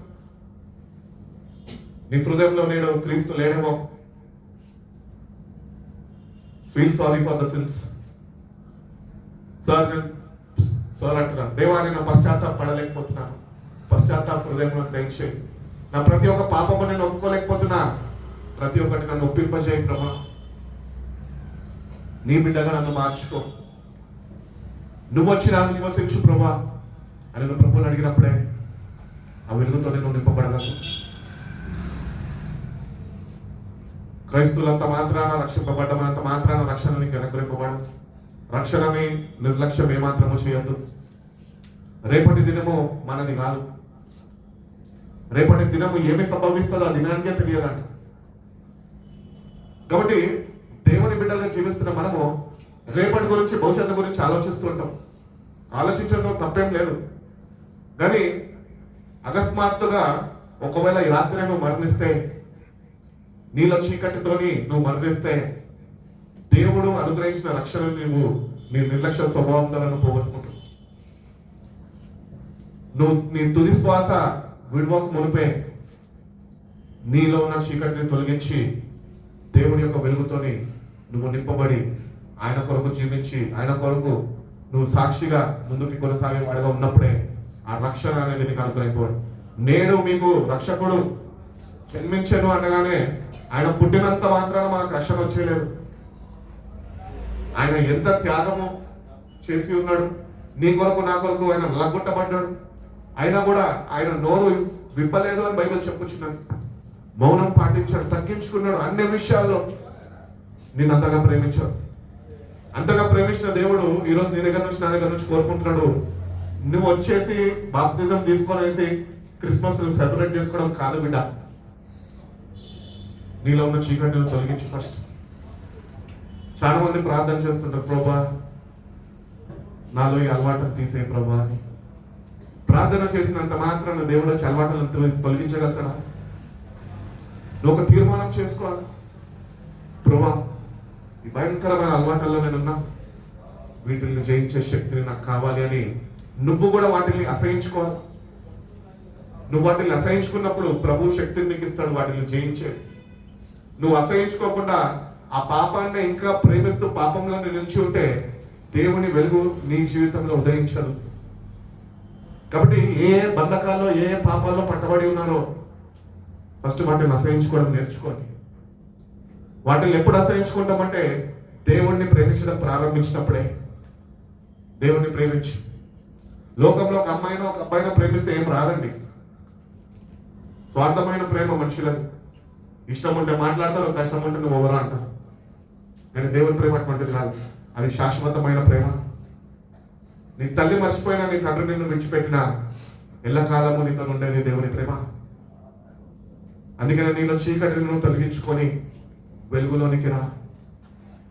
నీ హృదయంలో నేడు క్రీస్తు లేడేమో. Feel sorry for the sins. Sir అంటున్నా, దేవా నేను పశ్చాత్తాపడలేకపోతున్నాను, పశ్చాత్తాప హృదయంలో దయచేయి. నా ప్రతి ఒక్క పాపము నేను ఒప్పుకోలేకపోతున్నా, ప్రతి ఒక్కటి నన్ను ఒప్పింపజేయి ప్రభా. నీ బిడ్డగా నన్ను మార్చుకో, నువ్వు వచ్చి నన్ను నివసించు ప్రభా అని నువ్వు ప్రభువుని అడిగినప్పుడే ఆ వెలుగుతో నేను నింపబడగలను. క్రైస్తువులంత మాత్రాన రక్షింపబడ్డమనంత మాత్రాన రక్షణ నీకు అనుగ్రహింపబడదు. రక్షణని నిర్లక్ష్యం ఏమాత్రము చేయొద్దు. రేపటి దినము మనది కాదు. రేపటి దినము ఏమి సంభవిస్తుందో ఆ దినానికే తెలియదంట. కాబట్టి దేవుని బిడ్డలుగా జీవిస్తున్న మనము రేపటి గురించి, భవిష్యత్తు గురించి ఆలోచిస్తూ ఉంటాం. ఆలోచించడం తప్పేం లేదు. కానీ అకస్మాత్తుగా ఒకవేళ ఈ రాత్రి నువ్వు మరణిస్తే, నీలో చీకటితోని నువ్వు మరణిస్తే, దేవుడు అనుగ్రహించిన రక్షణ నువ్వు నీ నిర్లక్ష్య స్వభావం ద్వారా పోగొట్టుకుంటావు. నువ్వు నీ తుది శ్వాస విడవక మునిపే నీలో ఉన్న చీకటిని తొలగించి దేవుడి యొక్క వెలుగుతోని నువ్వు నింపబడి ఆయన కొరకు జీవించి ఆయన కొరకు నువ్వు సాక్షిగా ముందుకు కొనసాగేవాడిగా ఉన్నప్పుడే ఆ రక్షణ అనేది నీకు అనుగ్రహింపబడి. నేడు మీకు రక్షకుడు జన్మించను అనగానే ఆయన పుట్టినంత మాత్రాన మనకు రక్షణ వచ్చేయలేదు. ఆయన ఎంత త్యాగము చేసి ఉన్నాడు. నీ కొరకు నా కొరకు ఆయన లగ్గొట్టబడ్డాడు. అయినా కూడా ఆయన నోరు విప్పలేదు అని బైబిల్ చెప్పుచున్నది. మౌనం పాటించాడు, తగ్గించుకున్నాడు. అన్ని విషయాల్లో నిన్ను అంతగా ప్రేమించాడు. అంతగా ప్రేమించిన దేవుడు ఈరోజు నీ దగ్గర నుంచి, నా దగ్గర నుంచి కోరుకుంటున్నాడు, నువ్వు వచ్చేసి బాప్తిజం తీసుకొనేసి క్రిస్మస్ సెలబ్రేట్ చేసుకోవడం కాదు బిడ్డ. నీలో ఉన్న చీకటిని తొలగించు ఫస్ట్. చాలా మంది ప్రార్థన చేస్తుంటారు, ప్రభా నాలో ఈ అలవాటులు తీసే ప్రభా అని. ప్రార్థన చేసినంత మాత్రాన దేవుడు వచ్చి అలవాటులను తొలగించగలుగుతాడా? నువ్వు ఒక తీర్మానం చేసుకోవాలి, ప్రభా ఈ భయంకరమైన అలవాటుల్లో నేనున్నా, వీటిని జయించే శక్తిని నాకు కావాలి అని నువ్వు కూడా వాటిని అసహించుకోవాలి. నువ్వు వాటిని అసహించుకున్నప్పుడు ప్రభు శక్తిని నీకు ఇస్తాడు వాటిని జయించే. నువ్వు అసహించుకోకుండా ఆ పాపాన్ని ఇంకా ప్రేమిస్తూ పాపంలో నిలిచి ఉంటే దేవుని వెలుగు నీ జీవితంలో ఉదయించదు. కాబట్టి ఏ బంధకాల్లో, ఏ పాపాల్లో పట్టబడి ఉన్నారో ఫస్ట్ వాటిని అసహించుకోవడం నేర్చుకోండి. వాటిని ఎప్పుడు అసహించుకుంటామంటే దేవుణ్ణి ప్రేమించడం ప్రారంభించినప్పుడే. దేవుణ్ణి ప్రేమించు. లోకంలో ఒక అమ్మాయినో ఒక అబ్బాయినో ప్రేమిస్తే ఏం రాదండి. స్వార్థమైన ప్రేమ మనుషులది. ఇష్టం ఉంటే మాట్లాడతారు, కష్టం ఉంటే నువ్వు ఎవరో అంటారు. కానీ దేవుని ప్రేమ అటువంటిది కాదు. అది శాశ్వతమైన ప్రేమ. నీ తల్లి మర్చిపోయినా, నీ తండ్రి నిన్ను విడిచిపెట్టినా ఎల్లకాలము నీతో ఉండేది దేవుని ప్రేమ. అందుకని నీలో చీకటిని తొలగించుకొని వెలుగులోనికి రా.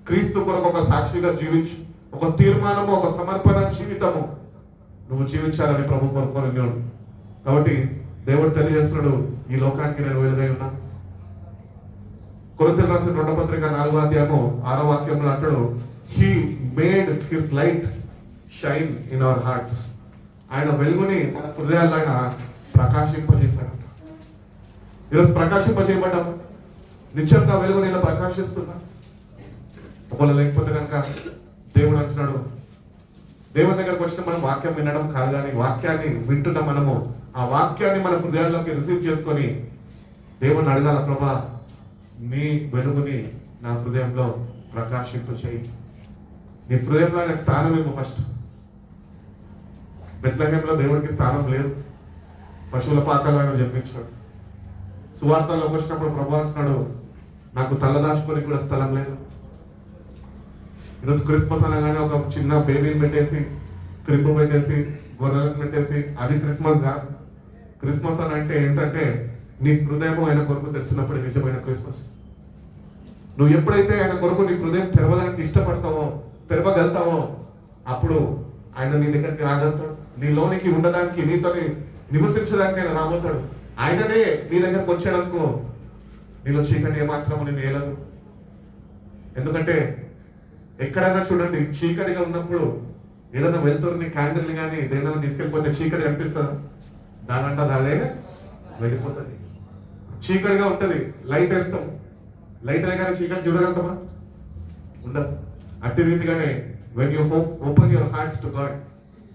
క్రీస్తు కొరకు ఒక సాక్షిగా జీవించు. ఒక తీర్మానము, ఒక సమర్పణ జీవితము నువ్వు జీవించాలని ప్రభు కోరుకోనున్నాడు. కాబట్టి దేవుడు తెలియజేస్తున్నాడు, ఈ లోకానికి నేను వెలుగై ఉన్నాను. కొరింథీయులకు రాసిన 2వ పత్రిక 4వ అధ్యాయము 6వ వాక్యంలో అంటాడు, he made his light shine in our hearts. ఆయన వెలుగుని మన హృదయాల్లో ఆయన ప్రకాశింపజేశాడంట. ఈరోజు ప్రకాశింపజేయబడ్డావు. నిత్యంగా వెలుగు నేను ప్రకాశిస్తున్నా. ఒకవేళ లేకపోతే కనుక దేవుడు అంటున్నాడు, దేవుని దగ్గరకు వచ్చిన మనం వాక్యం వినడం కాదు, కానీ వాక్యాన్ని వింటున్న మనము ఆ వాక్యాన్ని మన హృదయాల్లోకి రిసీవ్ చేసుకొని దేవుని అడగాల, ప్రభా నీ వెలుగుని నా హృదయంలో ప్రకాశింప చేయి. నీ హృదయంలో ఆయన స్థానం ఏమో. ఫస్ట్ బెత్లెహేంలో దేవుడికి స్థానం లేదు, పశువుల పాకలో ఆయన జన్మించాడు. సువార్తల్లోకి వచ్చినప్పుడు ప్రభు అంటున్నాడు, నాకు తలదాచుకొని కూడా స్థలం లేదు. ఈరోజు క్రిస్మస్ అనగానే ఒక చిన్న బేబీని పెట్టేసి, క్రిబ్బు పెట్టేసి, గొర్రెలను పెట్టేసి అది క్రిస్మస్ కాదు. క్రిస్మస్ అని అంటే ఏంటంటే నీ హృదయం ఆయన కొరకు తెలిసినప్పుడు నిజమైన క్రిస్మస్. నువ్వు ఎప్పుడైతే ఆయన కొరకు నీ హృదయం తెరవడానికి ఇష్టపడతావో, తెరవగలుగుతావో, అప్పుడు ఆయన నీ దగ్గరికి రాగలుగుతాడు. నీ లోనికి ఉండడానికి, నీతో నివసించడానికి ఆయన రాబోతాడు. ఆయననే నీ దగ్గరకు వచ్చాడనుకో, నీలో చీకటి ఏమాత్రము నేను వేయలేదు. ఎందుకంటే ఎక్కడైనా చూడండి, చీకటిగా ఉన్నప్పుడు ఏదైనా వెళ్తురుని, క్యాండిల్ని కానీ దేనిని తీసుకెళ్ళిపోతే చీకటి కనిపిస్తుందా? దానంటే అదే వెళ్ళిపోతుంది. చీకటిగా ఉంటుంది, లైట్ వేస్తాం, లైట్ అయ్యగానే చీకటి చూడగలుగుతామా? ఉండదు. అట్టి రీతిగానే when you open your hearts to God,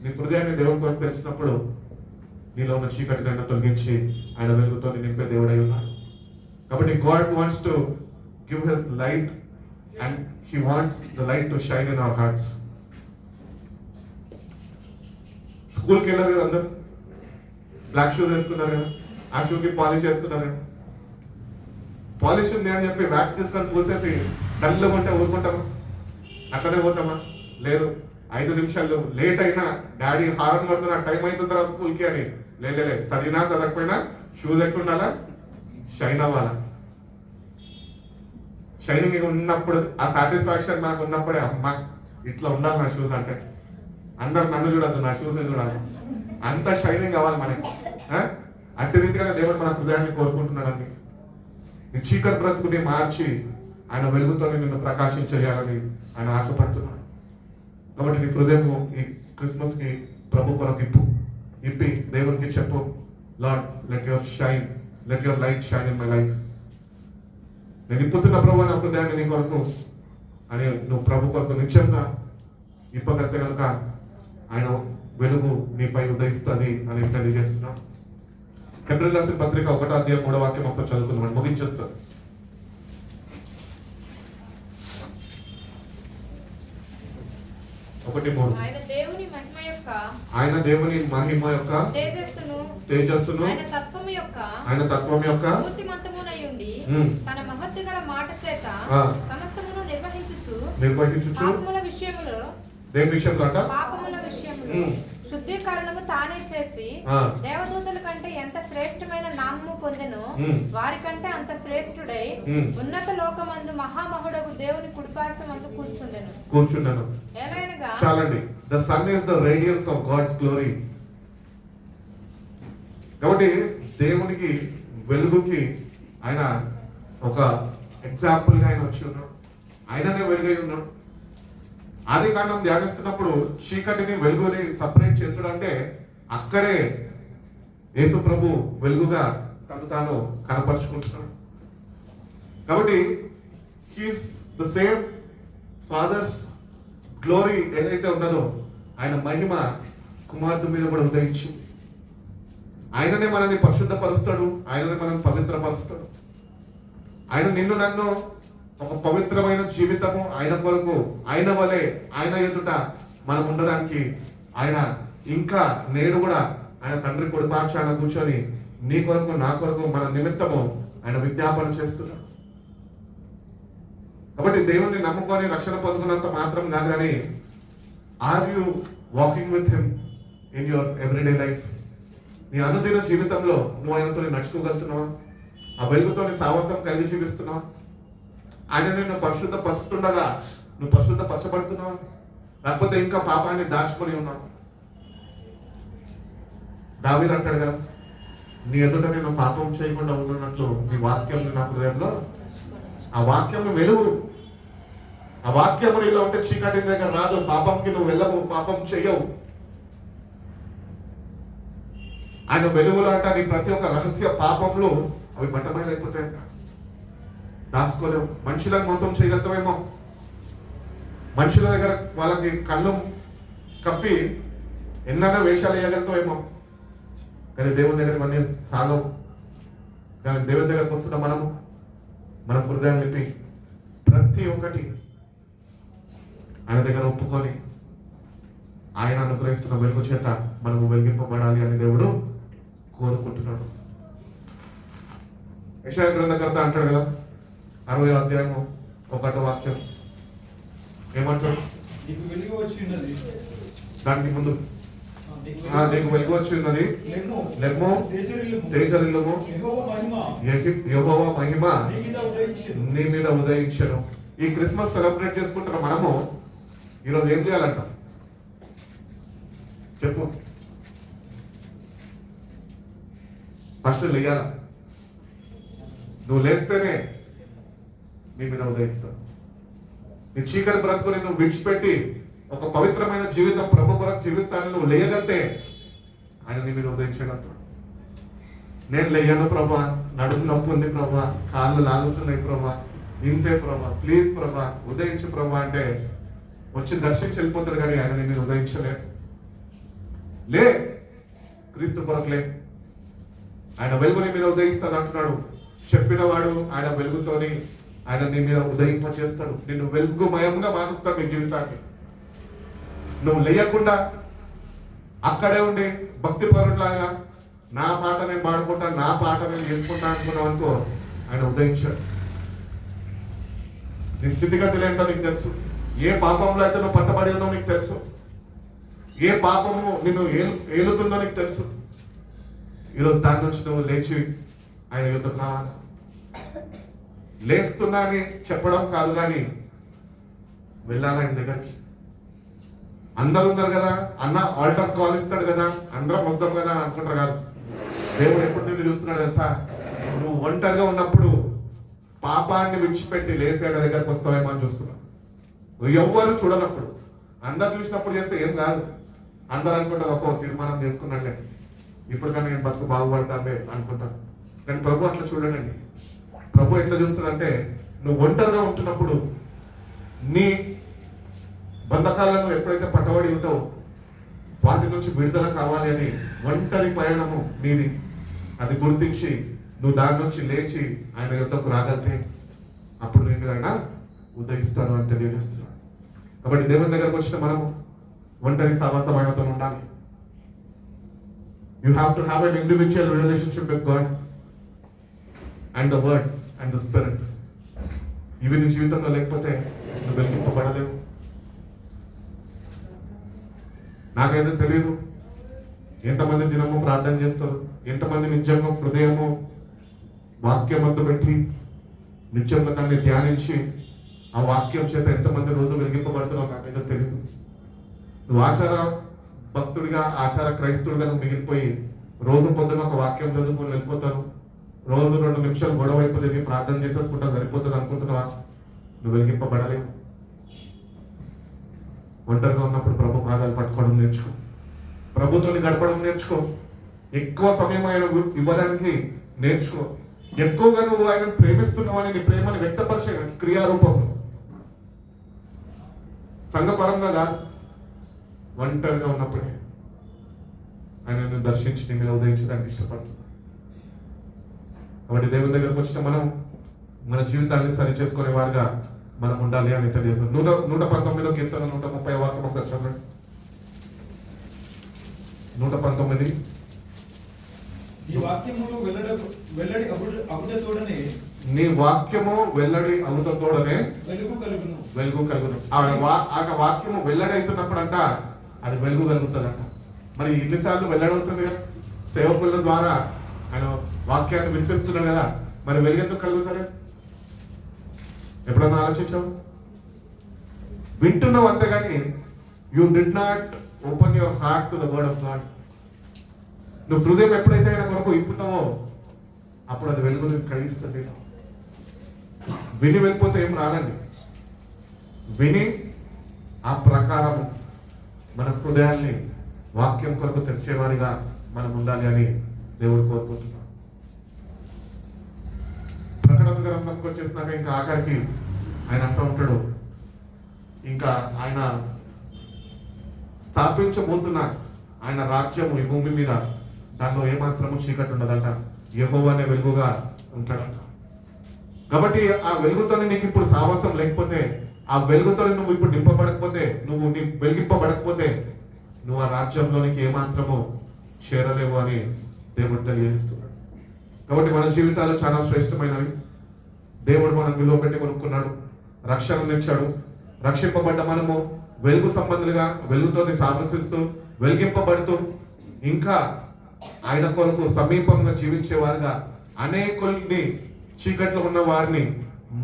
నీ హృదయాన్ని దేవుని కొరకు తెలిసినప్పుడు నీలో ఉన్న చీకటిని తొలగించి ఆయన వెలుగుతో నింపే దేవుడై ఉన్నాడు. కాబట్టి God wants to give his light and he wants the light to shine in our hearts. స్కూల్కి వెళ్ళారు కదా అందరు, బ్లాక్ షూస్ వేసుకున్నారు కదా, ఆ షూకి పాలిష్ వేసుకున్నారు కదా. పాలిష్ ఉంది అని చెప్పి వ్యాక్స్ తీసుకొని పూసేసి డల్గా ఉంటే ఊరుకుంటామా? అట్లనే పోతామా? లేదు. 5 నిమిషాలు లేట్ అయినా డాడీ హారన్ పడుతున్నా, టైం అవుతుందా స్కూల్కి అని, లేదు చదివినా చదవకపోయినా షూస్ ఎట్లుండాలా? షైన్ అవ్వాలా. షైనింగ్ ఉన్నప్పుడు ఆ సాటిస్ఫాక్షన్ నాకు ఉన్నప్పుడే, అమ్మ ఇట్లా ఉండాలి నా షూస్ అంటే. అందరు నన్ను చూడద్దు, నా షూస్ చూడాలి. అంత షైనింగ్ కావాలి మనకి. అట్టి రీతిగా దేవుడు మన హృదయాన్ని కోరుకుంటున్నాడండి. నీ చీకటి బ్రతుకుని మార్చి ఆయన వెలుగుతో నిన్ను ప్రకాశించేయాలని ఆయన ఆశపడుతున్నాడు. కాబట్టి నీ హృదయము ఈ క్రిస్మస్ కి ప్రభు కొరకు ఇప్పి దేవునికి చెప్పు, lord let your light shine in my life. నేను ఇప్పుతున్న ప్రభు నా హృదయాన్ని నీ కొరకు అని నువ్వు ప్రభు కొరకు నిత్యంగా ఇప్పగలితే కనుక ఆయన వెలుగు నీపై ఉదయిస్తుంది అని తెలియజేస్తున్నాడు. హెబ్రీయులకు రాసిన పత్రిక 1వ అధ్యాయం 3వ వాక్యం ఒకసారి చదువుకుందాం, ముగించేస్తాను. ఆయన దేవుని మహిమ యొక్క తేజస్సును ఆయన తత్వం యొక్క మూర్తిమంతమునై ఉండి తన మహత్తు గల మాట చేత సమస్తమును నిర్వహించుచు పాపముల విషయములో దేని విషయంలో అంట పాపముల విషయములో శుద్ధీకరణము తానే చేసి దేవదూతల కంటే ఎంత శ్రేష్టమైన నామము పొందెను వారికంటే అంత శ్రేష్ఠుడై ఉన్నత లోకమందు మహామహుడగు దేవుని కుడిపార్శ్వమందు కూర్చుండెను. ఎలాగనగా చాలండి. The sun is the radiance of God's glory. కాబట్టి దేవునికి వెలుగుకి ఆయన ఒక ఎగ్జాంపుల్ గా ఆయన వచ్చి ఉన్నాడు. ఆయననే వెలుగై ఉన్నాడు. ఆది కాండం ధ్యానిస్తున్నప్పుడు చీకటిని వెలుగుని సపరేట్ చేసాడంటే అక్కడే యేసు ప్రభు వెలుగుగా తను తాను కనపరుచుకుంటున్నాడు. కాబట్టి he's the same father's glory ఏదైతే ఉన్నదో ఆయన మహిమ కుమారుడు మీద కూడా ఉదయించింది. ఆయననే మనల్ని పరిశుద్ధపరుస్తాడు. ఆయననే మనం పవిత్రపరుస్తాడు. ఆయన నిన్ను నన్ను ఒక పవిత్రమైన జీవితము ఆయన కొరకు ఆయన వలె ఆయన ఎదుట మనం ఉండడానికి ఆయన ఇంకా నేడు కూడా ఆయన తండ్రి కుడిపార్శ్వాన కూర్చొని నీ కొరకు నా కొరకు మన నిమిత్తము ఆయన విజ్ఞాపన చేస్తున్నాడు. కాబట్టి దేవుణ్ణి నమ్ముకొని రక్షణ పొందుకున్నంత మాత్రం కాదు, కానీ are you walking with him in your everyday life? నీ అనుదిన జీవితంలో నువ్వు ఆయనతో నడుచుకోగలుగుతున్నావా? ఆ వెలుగుతో సాహసం కలిగి జీవిస్తున్నావా? ఆయన నిన్ను పరిశుద్ధపరుస్తుండగా నువ్వు పరిశుద్ధపరచబడుతున్నావా? లేకపోతే ఇంకా పాపాన్ని దాచుకొని ఉన్నావు? దావీదు అంటాడు కదా, నీ ఎదుట నేను పాపం చేయకుండా ఉన్నట్లు నీ వాక్యం నా హృదయంలో. ఆ వాక్యం వెలుగు. ఆ వాక్యం నీలో ఉంటే చీకటి దగ్గర రాదు. పాపంకి నువ్వు వెళ్ళవు, పాపం చెయ్యవు. ఆయన వెలుగులో అంట నీ ప్రతి ఒక్క రహస్య పాపంలో అవి బట్టమైపోతాయంట. దాచుకోలేవు. మనుషులను మోసం చేయగలుగుతామేమో, మనుషుల దగ్గర వాళ్ళకి కళ్ళు కప్పి ఎన్నైనా వేషాలు వేయగలుగుతామేమో, కానీ దేవుని దగ్గర ఇవన్నీ సాగవు. కానీ దేవుని దగ్గరకు వస్తున్న మనము మన హృదయాన్ని నింపి ప్రతి ఒక్కటి ఆయన దగ్గర ఒప్పుకొని ఆయన అనుగ్రహిస్తున్న వెలుగు చేత మనము వెలిగింపబడాలి అని దేవుడు కోరుకుంటున్నాడు. యెషయా గ్రంథకర్త అంటాడు కదా, 60వ అధ్యాయము 1వ వాక్యం ఏమంటాడు? దానికి ముందు నీకు వెలుగు వచ్చి ఉన్నది, లెమ్ము తేజరిల్లుము, యెహోవా మహిమ నీ మీద ఉదయించెను. ఈ క్రిస్మస్ సెలబ్రేట్ చేసుకుంటున్న మనము ఈరోజు ఏం చేయాలంట చెప్పు? ఫస్ట్ లేయాల. నువ్వు లేస్తేనే నీ మీద ఉదయిస్తావు. నీ చీకటి బ్రతుకుని నువ్వు విడిచిపెట్టి ఒక పవిత్రమైన జీవితం ప్రభు కొరకు జీవిస్తానని నువ్వు లేయగలితే ఆయన నీ మీద ఉదయించగలుగుతాడు. నేను లేయను ప్రభా, నడుము నొప్పి ఉంది ప్రభా, కాళ్ళు లాగుతున్నాయి ప్రభా, ఇంతే ప్రభా, ప్లీజ్ ప్రభా ఉదయించు ప్రభా అంటే వచ్చి దర్శించి వెళ్ళిపోతాడు, కానీ ఆయన నీ మీద ఉదయించలేడు. లే, క్రీస్తు కొరకు లే. ఆయన వెలుగు నీ మీద ఉదయిస్తాడు అంటున్నాడు. చెప్పినవాడు ఆయన వెలుగుతోని ఆయన నీ మీద ఉదయింప చేస్తాడు. నిన్ను వెలుగుమయంగా మారుస్తాడు నీ జీవితాన్ని. నువ్వు లేయకుండా అక్కడే ఉండి భక్తి పరులాగా నా పాట నేను పాడుకుంటా, నా పాట నేను చేసుకుంటా అనుకున్నావు అనుకో, ఆయన ఉదయించాడు. నీ స్థితిగతులు ఏంటో నీకు తెలుసు. ఏ పాపంలో అయితే నువ్వు పట్టబడి ఉన్నావు నీకు తెలుసు. ఏ పాపము నిన్ను ఏలుతుందో నీకు తెలుసు. ఈరోజు దాని నుంచి నువ్వు లేచి ఆయన యుద్ధకు రావాలి. లేస్తున్నా అని చెప్పడం కాదు, కానీ వెళ్ళాలి ఆయన దగ్గరికి. అందరు ఉన్నారు కదా అన్న, ఆల్టర్ కాల్ ఇస్తాడు కదా, అందరం వస్తాం కదా అనుకుంటారు కాదు. దేవుడు ఎప్పుడు నిన్ను చూస్తున్నాడు తెలుసా? నువ్వు ఒంటరిగా ఉన్నప్పుడు పాపాన్ని విడిచిపెట్టి లేసి ఆయన దగ్గరకు వస్తావేమో అని చూస్తున్నావు. ఎవ్వరు చూడనప్పుడు, అందరు చూసినప్పుడు చేస్తే ఏం కాదు. అందరు అనుకుంటారు ఒక తీర్మానం చేసుకున్నట్లే, ఇప్పటికన్నా నేను బతుకు బాగుపడతానే అనుకుంటాను. కానీ ప్రభు అట్లా చూడడండి. ప్రభు ఎట్లా చూస్తాడంటే, నువ్వు ఒంటరిగా ఉంటున్నప్పుడు నీ బంధకాలను ఎప్పుడైతే పట్టబడి ఉంటావో వాటి నుంచి విడుదల కావాలి అని ఒంటరి పయనము నీది, అది గుర్తించి నువ్వు దాని నుంచి లేచి ఆయన యుద్ధకు రాగలితే అప్పుడు నీ మీద ఆయన ఉదయిస్తాను అని తెలియజేస్తున్నాడు. కాబట్టి దేవుని దగ్గరకు వచ్చిన మనము ఒంటరి సావాసమైనతో ఉండాలి. You have to have an individual relationship with God and the Word and the Spirit. ఇవి నీ జీవితంలో లేకపోతే నువ్వు వెలిగింపబడలేవు. నాకైతే తెలియదు ఎంతమంది దినము ప్రార్థన చేస్తారు, ఎంతమంది నిజంగా హృదయము వాక్యం వద్ద పెట్టి నిత్యంగా దాన్ని ధ్యానించి ఆ వాక్యం చేత ఎంతమంది రోజు వెలిగింపబడుతున్నావు నాకైతే తెలియదు. నువ్వు ఆచార భక్తుడిగా, ఆచార క్రైస్తవుడిగా నువ్వు మిగిలిపోయి రోజు పొద్దున ఒక వాక్యం చదువుకొని వెళ్ళిపోతాను, రోజు 2 నిమిషాలు గొడవ అయిపోతుంది, ప్రార్థన చేసేసుకుంటా సరిపోతుంది అనుకుంటున్నావా? నువ్వు వెలిగింపబడలేవు. ఒంటరిగా ఉన్నప్పుడు ప్రభు పాదాలు పట్టుకోవడం నేర్చుకో, ప్రభుత్వాన్ని గడపడం నేర్చుకో, ఎక్కువ సమయం ఆయన ఇవ్వడానికి నేర్చుకో, ఎక్కువగా నువ్వు ఆయన ప్రేమిస్తున్నావు అని నీ ప్రేమను వ్యక్తపరిచే క్రియారూపంలో, సంఘపరంగా కాదు, ఒంటరిగా ఉన్నప్పుడే ఆయనను దర్శించి నీ మీద ఉదయించడానికి ఇష్టపడుతున్నాను. కాబట్టి దేవుని దగ్గరకు వచ్చిన మనం మన జీవితాన్ని సరి చేసుకునే వారిగా మనం ఉండాలి అని తెలియజేస్తాం. 119 కీర్తన 130 వాక్యం ఒకసారి చదవండి. 119. నీ వాక్యములు వెల్లడి అగుటతోడనే వెలుగు కలుగును. ఆ వాక్యము వెల్లడి అవుతున్నప్పుడంట అది వెలుగు కలుగుతుందంట. మరి ఇన్నిసార్లు వెల్లడవుతుంది కదా, సేవకుల ద్వారా ఆయన వాక్యాన్ని వినిపిస్తున్నాడు కదా, మరి వెలుగెందుకు కలుగుతుంది? ఎప్పుడన్నా ఆలోచించావు? వింటున్నావు అంతేగాని you did not open your heart to the word of God. నువ్వు హృదయం ఎప్పుడైతే ఆయన కొరకు ఇప్పుతావో అప్పుడు అది వెలుగుని కలిగిస్తుంది. విని వెళ్ళిపోతే ఏం రాదండి. విని ఆ ప్రకారము మన హృదయాల్ని వాక్యం కొరకు తెరిచేవారిగా మనం ఉండాలి అని దేవుడు కోరుకుంటున్నాడు. ప్రకటన గ్రంథంకి వచ్చేసినాక ఇంకా ఆఖరికి ఆయన అంటూ ఉంటాడు, ఇంకా ఆయన స్థాపించబోతున్న ఆయన రాజ్యము ఈ భూమి మీద దానిలో ఏమాత్రము చీకటి ఉండదంట, యెహోవా అనే వెలుగుగా ఉంటాడంట. కాబట్టి ఆ వెలుగుతో నీకు ఇప్పుడు సావాసం లేకపోతే, ఆ వెలుగుతో నువ్వు ఇప్పుడు నింపబడకపోతే, నువ్వు వెలిగింపబడకపోతే నువ్వు ఆ రాజ్యంలోనికి ఏమాత్రము చేరలేవు అని దేవుడు తెలియజేస్తున్నాడు. కాబట్టి మన జీవితాలు చాలా శ్రేష్టమైనవి. దేవుడు మనం విలువ పెట్టి కొనుక్కున్నాడు, రక్షణనిచ్చాడు. రక్షింపబడ్డ మనము వెలుగు సంబంధులుగా వెలుగుతో సాహసిస్తూ వెలిగింపబడుతూ ఇంకా ఆయన కొరకు సమీపంగా జీవించేవారుగా అనేకుల్ని చీకట్లో ఉన్న వారిని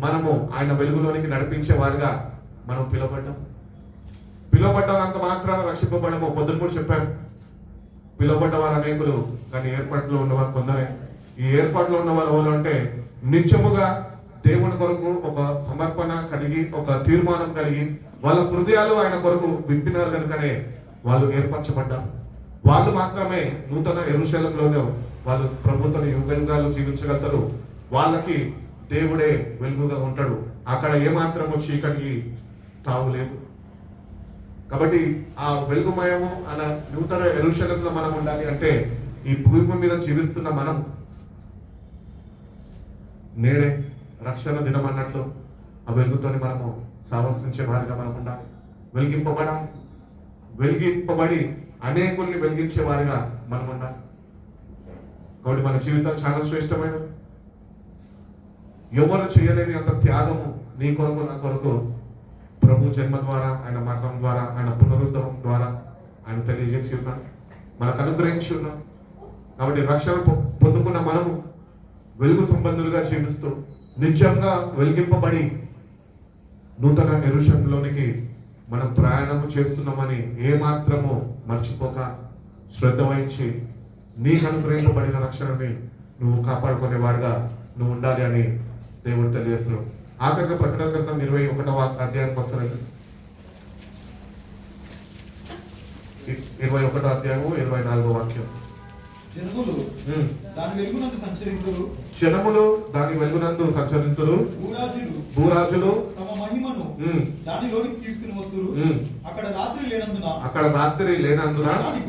మనము ఆయన వెలుగులోనికి నడిపించేవారుగా మనం పిలువబడ్డంత మాత్రాన రక్షింపబడము. పొద్దున కూడా చెప్పాను, పిలువబడ్డ వారు అనేకులు కానీ ఏర్పాట్లో ఉన్నవారు కొందరే. ఈ ఏర్పాట్లో ఉన్నవారు ఎవరు అంటే నిత్యముగా దేవుని కొరకు ఒక సమర్పణ కలిగి, ఒక తీర్మానం కలిగి, వాళ్ళ హృదయాలు ఆయన కొరకు విప్పినారు కనుకనే వాళ్ళు ఏర్పరచబడ్డారు. వాళ్ళు మాత్రమే నూతన యెరూషలేములోనే వాళ్ళు ప్రభుత్వ యుగాలు జీవించగలుగుతారు. వాళ్ళకి దేవుడే వెలుగుగా ఉంటాడు. అక్కడ ఏమాత్రము చీకటికి తావు లేదు. కాబట్టి ఆ వెలుగుమయము అన్న నూతన యెరూషలేములో మనం ఉండాలి అంటే ఈ భూమి మీద జీవిస్తున్న మనం నేడే రక్షణ దినం అన్నట్లు ఆ వెలుగుతోని మనము సావసించే వారిగా మనం ఉండాలి. వెలిగింపబడి అనేకుల్ని వెలిగించే వారిగా మనం ఉండాలి. కాబట్టి మన జీవితాలు చాలా శ్రేష్టమైనవి. ఎవరు చేయలేని అంత త్యాగము నీ కొరకు నా కొరకు ప్రభు జన్మ ద్వారా, ఆయన మరణం ద్వారా, ఆయన పునరుద్ధవం ద్వారా ఆయన తెలియజేసి ఉన్నాడు, మనకు అనుగ్రహించి ఉన్నాడు. కాబట్టి రక్షణ పొందుకున్న మనము వెలుగు సంబంధులుగా జీవిస్తూ నిత్యంగా వెలిగింపబడి నూతన యెరూషలేములోనికి మనం ప్రయాణము చేస్తున్నామని ఏమాత్రము మర్చిపోక శ్రద్ధ వహించి నీకు అనుగ్రహింపబడిన రక్షణని నువ్వు కాపాడుకునే వాడిగా నువ్వు ఉండాలి అని దేవుడు తెలియజేస్తున్నాడు. ఆఖరిగా ప్రకటన గ్రంథం 21వ అధ్యాయం 21వ అధ్యాయము 24వ వాక్యం. జనములు దాని వెలుగునందు సంచరింతురు, భూరాజులు తమ మహిమను దానిలోనికి తీసుకుని వస్తురు. అక్కడ రాత్రి లేనందున దాని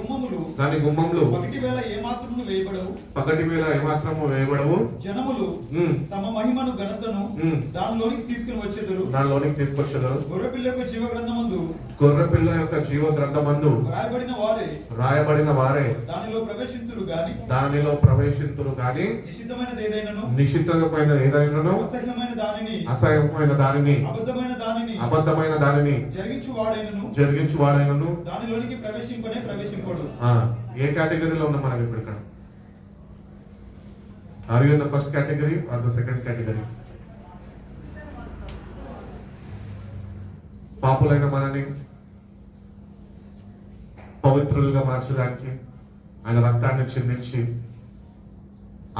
దాని గుమ్మములు పగటి వేళ ఏమాత్రము వేయబడవు. పగటి వేళ ఏమాత్రము వేయబడవు. జనములు తమ మహిమను ఘనతను దానిలోనికి తీసుకుని వచ్చేదరు. దానిలోనికి తీసుకొచ్చేదరు. గొర్రెపిల్ల యొక్క జీవ గ్రంథమందు గొర్రెపిల్ల యొక్క జీవ గ్రంథమందు రాయబడిన వారే దానిలో ప్రవేశింతురు గాని నిషిద్ధమైన ఏదైనాను అసహ్యమైన దానిని అబద్ధమైన దానిని జరిగించు వాడైనను దానిలోనికి ప్రవేశింపడు. ఏ కేటగిరీలో ఉన్నాం మనం ఇప్పుడు ఇక్కడ? Are you in the first category or the second category? పాపులైన మనని పవిత్రులుగా మార్చడానికి ఆయన రక్తాన్ని చిందించి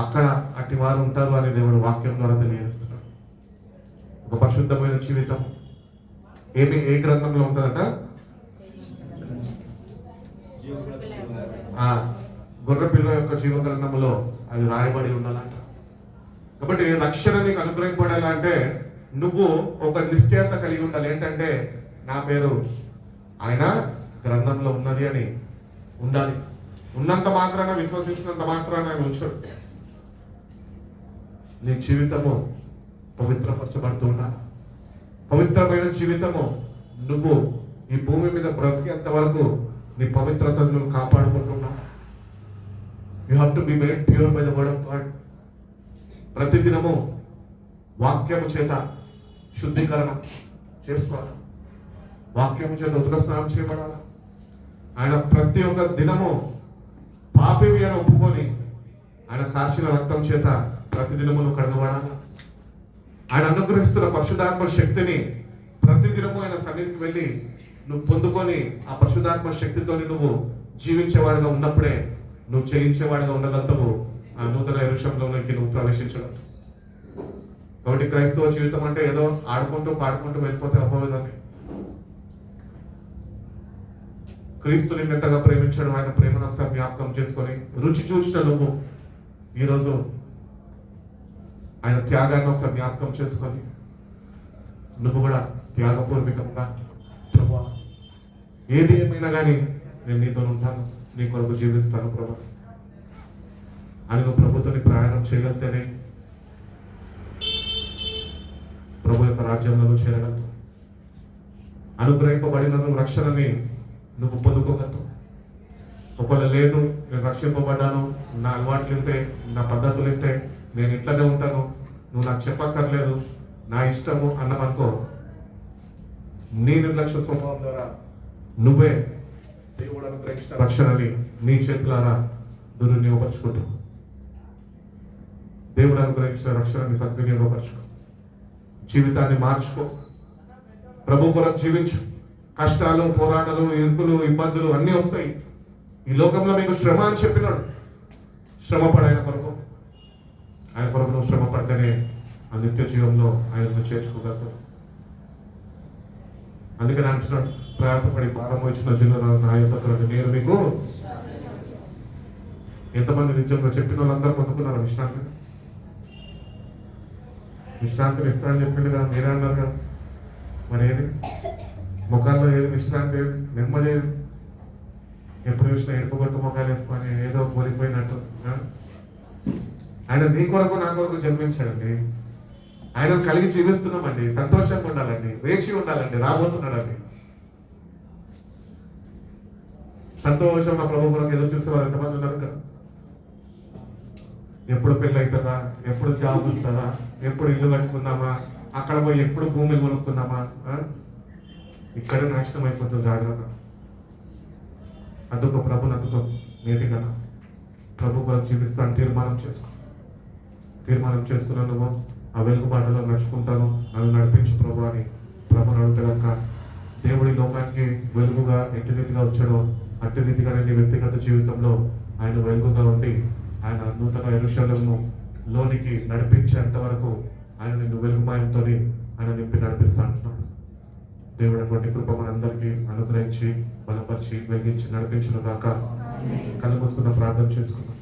అక్కడ అట్టి వారు ఉంటారు అని దేవుడు వాక్యం ద్వారా తెలియజేస్తున్నాడు. ఒక పరిశుద్ధమైన జీవితం ఏ గ్రంథంలో ఉంటుందట? గొర్రెపిల్ల యొక్క జీవ గ్రంథంలో అది రాయబడి ఉండాలంట. కాబట్టి రక్షణ నీకు అనుగ్రహింపడాలంటే నువ్వు ఒక నిశ్చయత కలిగి ఉండాలి. ఏంటంటే నా పేరు ఆయన గ్రంథంలో ఉన్నది అని ఉండాలి. ఉన్నంత మాత్రాన, విశ్వసించినంత మాత్రాన ఆయన ఉంచడు. నీ జీవితము పవిత్రపరచబడుతూ ఉండాలి. పవిత్రమైన జీవితము నువ్వు ఈ భూమి మీద బ్రతికేంత వరకు నీ పవిత్రతను నువ్వు కాపాడుకుంటున్నావు. You have to be made pure by the word of God. ప్రతిదినము వాక్యము చేత శుద్ధీకరణ చేసుకోవాలి. వాక్యము చేత ఉదక స్నానం చేయబడాలి. ఆయన ప్రతి ఒక్క దినము పాపివి అని ఒప్పుకొని ఆయన కార్చిన రక్తం చేత ప్రతిదినము నువ్వు కడగబడాలి. ఆయన అనుగ్రహిస్తున్న పరిశుద్ధాత్మ శక్తిని ప్రతిదినము ఆయన సన్నిధికి వెళ్ళి నువ్వు పొందుకొని ఆ పరిశుద్ధాత్మ శక్తితో నువ్వు జీవించేవాడిగా ఉన్నప్పుడే నువ్వు చేయించేవాడిగా ఉండగలుగుతావు. ఆ నూతన యెరూషలేములోకి నువ్వు ప్రవేశించగలవు. కాబట్టి క్రైస్తవ జీవితం అంటే ఏదో ఆడుకుంటూ పాడుకుంటూ వెళ్ళిపోతే అవ్వదని. క్రీస్తుని ఎంతగా ప్రేమించడం, ఆయన ప్రేమను ఒకసారి జ్ఞాపకం చేసుకొని రుచి చూసిన నువ్వు ఈరోజు ఆయన త్యాగాన్ని ఒకసారి జ్ఞాపకం చేసుకొని నువ్వు కూడా త్యాగపూర్వకంగా ప్రభా ఏది ఏమైనా కానీ నేను నీతో ఉంటాను, నీ కొరకు జీవిస్తాను ప్రభా అని నువ్వు ప్రభుత్వాన్ని ప్రయాణం చేయగలితేనే ప్రభు యొక్క రాజ్యంలో నువ్వు చేరగలుగుతావు. అనుగ్రహింపబడిన నువ్వు రక్షణని నువ్వు పొందుకోగలుగుతావు. ఒకవేళ లేదు నేను రక్షింపబడ్డాను, నా అలవాట్లు ఇంతే, నా పద్ధతులు ఇంతే, నేను ఇట్లనే ఉంటాను, నువ్వు నాకు చెప్పక్కర్లేదు, నా ఇష్టము అన్నమనుకో, నీ నిర్లక్ష్య స్వభావం ద్వారా నువ్వే దేవుడు అనుగ్రహించిన రక్షణని నీ చేతులారా దుర్వినియోగపరచుకుంటావు. దేవుడు అనుగ్రహించిన రక్షణని సద్వినియోగపరచుకో. జీవితాన్ని మార్చుకో. ప్రభు కొరకు జీవించు. కష్టాలు, పోరాటాలు, ఇరుకులు, ఇబ్బందులు అన్నీ వస్తాయి. ఈ లోకంలో మీకు శ్రమ అని చెప్పినాడు. శ్రమపడ ఆయన కొరకు. ఆయన కొరకు నువ్వు శ్రమ పడితేనే ఆ నిత్య జీవంలో ఆయన నువ్వు చేర్చుకోగలుగుతావు. అందుకని అంటున్నాడు, ప్రయాసపడి భారం వచ్చిన చిన్న నా యొక్క నేను మీకు ఎంతమంది నిజంగా చెప్పిన వాళ్ళందరూ పొందుకున్నారు విశ్రాంతిని. విశ్రాంతిని ఇస్తానని చెప్పింది కదా, మీరే అన్నారు కదా. మరి ఏది ముఖాల్లో ఏది విశ్రాంతి, ఏది నెమ్మది, ఏది? ఎప్పుడు చూసినా ఎడుపుగొట్టు ముఖాలు వేసుకొని ఏదో కోరిపోయినట్టు. ఆయన నీ కొరకు నా కొరకు జన్మించాడండి. ఆయన కలిగి జీవిస్తున్నామండి. సంతోషంగా ఉండాలండి, వేచి ఉండాలండి, రాబోతున్నాడండి. సంతోషంగా ప్రభు కొరకు ఎదురు చూసే వారు ఎంతమంది ఉన్నారు ఇక్కడ? ఎప్పుడు పెళ్ళి అవుతుందా, ఎప్పుడు జాబ్ వస్తుందా, ఎప్పుడు ఇల్లు కట్టుకుందామా, అక్కడ పోయి ఎప్పుడు భూమిని కొనుక్కుందామా, ఇక్కడే నాశనం అయిపోతుంది. జాగ్రత్త. అందుకో ప్రభుని అందుకో నేటిగా ప్రభు కొరకు జీవిస్తాను తీర్మానం చేసుకో. తీర్మానం చేసుకున్న నువ్వు ఆ వెలుగు బాటలో నడుచుకుంటాను, నన్ను నడిపించు ప్రభు అని ప్రభుని అడుగుతాక దేవుడి లోకానికి వెలుగుగా ఎట్టి రీతిగా వచ్చాడో అట్టి రీతిగా నీ వ్యక్తిగత జీవితంలో ఆయన వెలుగుగా ఉండి ఆయన నూతన యెరూషలేము లోనికి నడిపించేంత వరకు ఆయన నిన్ను వెలుగుమాయంతో ఆయన నింపి నడిపిస్తా అంటున్నాడు. దేవుడు అటువంటి కృప మనందరికీ అనుగ్రహించి బలపరిచి వెలిగించి నడిపించిన దాకా కళ్ళు మూసుకున్న ప్రార్థన చేసుకున్నాం.